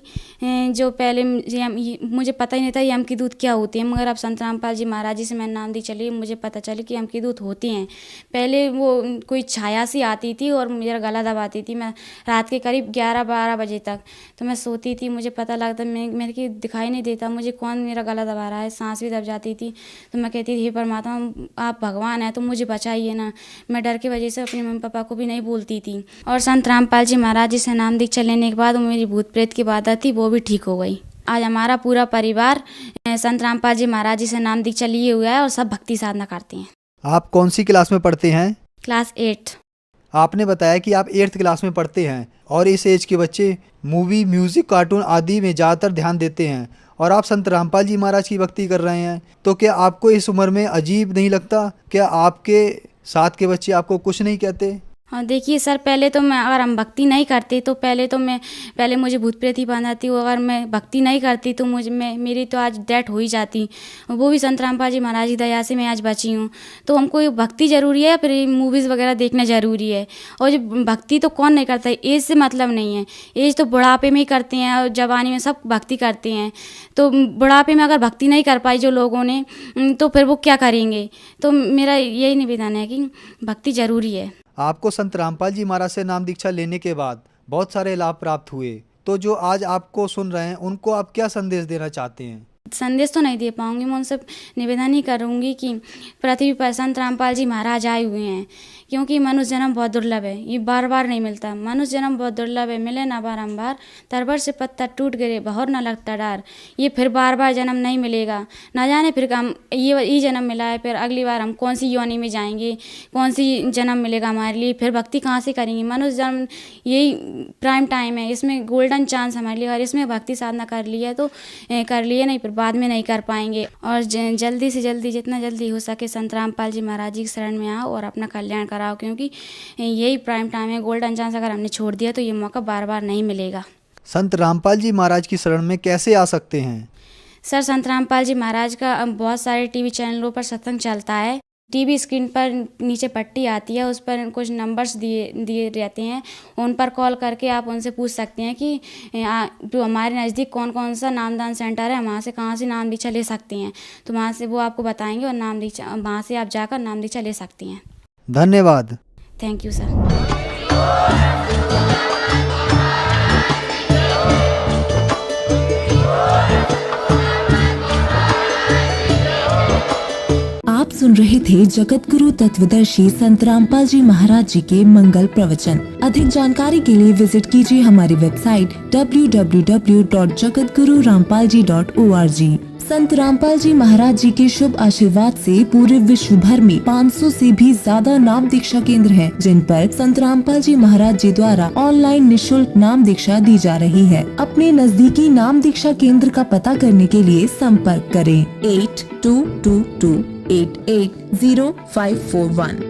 S9: जो पहले मुझे पता ही नहीं था ये यम की दूत क्या होते हैं। मगर अब संत रामपाल जी महाराज जी से मैंने नाम दी चली, मुझे पता चली कि यम की दूत होते हैं। पहले वो कोई छाया सी आती थी और मेरा गला दबाती थी। मैं रात के करीब 11-12 बजे तक तो मैं सोती थी, मुझे पता लगता मेरे की दिखाई नहीं देता मुझे कौन मेरा गला दबा रहा है, सांस भी दब जाती थी। तो मैं कहती थी हे परमात्मा आप भगवान हैं तो मुझे बचाइए ना। मैं डर की वजह से अपने मम्मी पापा को भी नहीं बोलती थी। और संत रामपाल जी महाराज जी से नाम दीक्षा लेने के बाद मेरी भूत प्रेत की बाधा थी वो भी ठीक हो गई। आज हमारा पूरा परिवार संत रामपाल जी महाराज जी से नाम दीक्षा लिए हुआ है और सब भक्ति साधना करते हैं।
S8: आप कौन सी क्लास में पढ़ते हैं?
S9: क्लास 8।
S8: आपने बताया कि आप 8th क्लास में पढ़ते हैं और इस एज के बच्चे मूवी, म्यूजिक, कार्टून आदि में ज़्यादातर ध्यान देते हैं और आप संत रामपाल जी महाराज की भक्ति कर रहे हैं, तो क्या आपको इस उम्र में अजीब नहीं लगता? क्या आपके साथ के बच्चे आपको कुछ नहीं कहते?
S9: हाँ देखिए सर, पहले तो मैं अगर हम भक्ति नहीं करते तो पहले मुझे भूत प्रेत ही बांध आती। अगर मैं भक्ति नहीं करती तो मेरी तो आज डेथ हो ही जाती। वो भी संत रामपाल जी महाराज की दया से मैं आज बची हूँ। तो हमको भक्ति ज़रूरी है, फिर मूवीज़ वगैरह देखना ज़रूरी है। और जो भक्ति तो कौन नहीं करता है, एज से मतलब नहीं है। एज तो बुढ़ापे में ही करते हैं और जवानी में सब भक्ति करते हैं। तो बुढ़ापे में अगर भक्ति नहीं कर पाई जो लोगों ने, तो फिर वो क्या करेंगे। तो मेरा यही निवेदन है कि भक्ति ज़रूरी है।
S8: आपको संत रामपाल जी महाराज से नाम दीक्षा लेने के बाद बहुत सारे लाभ प्राप्त हुए, तो जो आज आपको सुन रहे हैं उनको आप क्या संदेश देना चाहते हैं?
S9: संदेश तो नहीं दे पाऊंगी, मैं उनसे निवेदन ही करूंगी कि पृथ्वी पर संत रामपाल जी महाराज आए हुए हैं, क्योंकि मनुष्य जन्म बहुत दुर्लभ है, ये बार बार नहीं मिलता। मनुष्य जन्म बहुत दुर्लभ है, मिले ना बारंबार, तरबर से पत्ता टूट गिरे बहुर न लगता डार। ये फिर बार बार जन्म नहीं मिलेगा, ना जाने फिर हम ये जन्म मिला है, फिर अगली बार हम कौन सी योनि में जाएंगे, कौन सी जन्म मिलेगा हमारे लिए, फिर भक्ति कहाँ से करेंगे। मनुष्य जन्म यही प्राइम टाइम है, इसमें गोल्डन चांस हमारे लिए, और इसमें भक्ति साधना कर लिया तो कर लिए, नहीं फिर बाद में नहीं कर पाएंगे। और जल्दी से जल्दी, जितना जल्दी हो सके संत रामपाल जी महाराज जी की शरण में आओ और अपना कल्याण कराओ, क्योंकि यही प्राइम टाइम है, गोल्डन चांस। अगर हमने छोड़ दिया तो ये मौका बार बार नहीं मिलेगा।
S8: संत रामपाल जी महाराज की शरण में कैसे आ सकते हैं?
S9: सर, संत रामपाल जी महाराज का बहुत सारे टीवी चैनलों पर सत्संग चलता है। टीवी स्क्रीन पर नीचे पट्टी आती है, उस पर कुछ नंबर्स दिए रहते हैं, उन पर कॉल करके आप उनसे पूछ सकते हैं कि जो हमारे नज़दीक कौन कौन सा नामदान सेंटर है, वहाँ से कहाँ से नाम दीक्षा ले सकते हैं। तो वहाँ से वो आपको बताएंगे और नाम दीक्षा वहाँ से आप जाकर नाम दीक्षा ले सकते हैं।
S8: धन्यवाद।
S9: Thank you sir.
S10: आप सुन रहे थे जगत गुरु तत्वदर्शी संत रामपाल जी महाराज जी के मंगल प्रवचन। अधिक जानकारी के लिए विजिट कीजिए हमारी वेबसाइट www.jagatgururampalji.org। संत रामपाल जी महाराज जी के शुभ आशीर्वाद से पूरे विश्व भर में 500 से भी ज्यादा नाम दीक्षा केंद्र हैं, जिन पर संत रामपाल जी महाराज जी द्वारा ऑनलाइन निशुल्क नाम दीक्षा दी जा रही है। अपने नजदीकी नाम दीक्षा केंद्र का पता करने के लिए संपर्क करें 8222880541।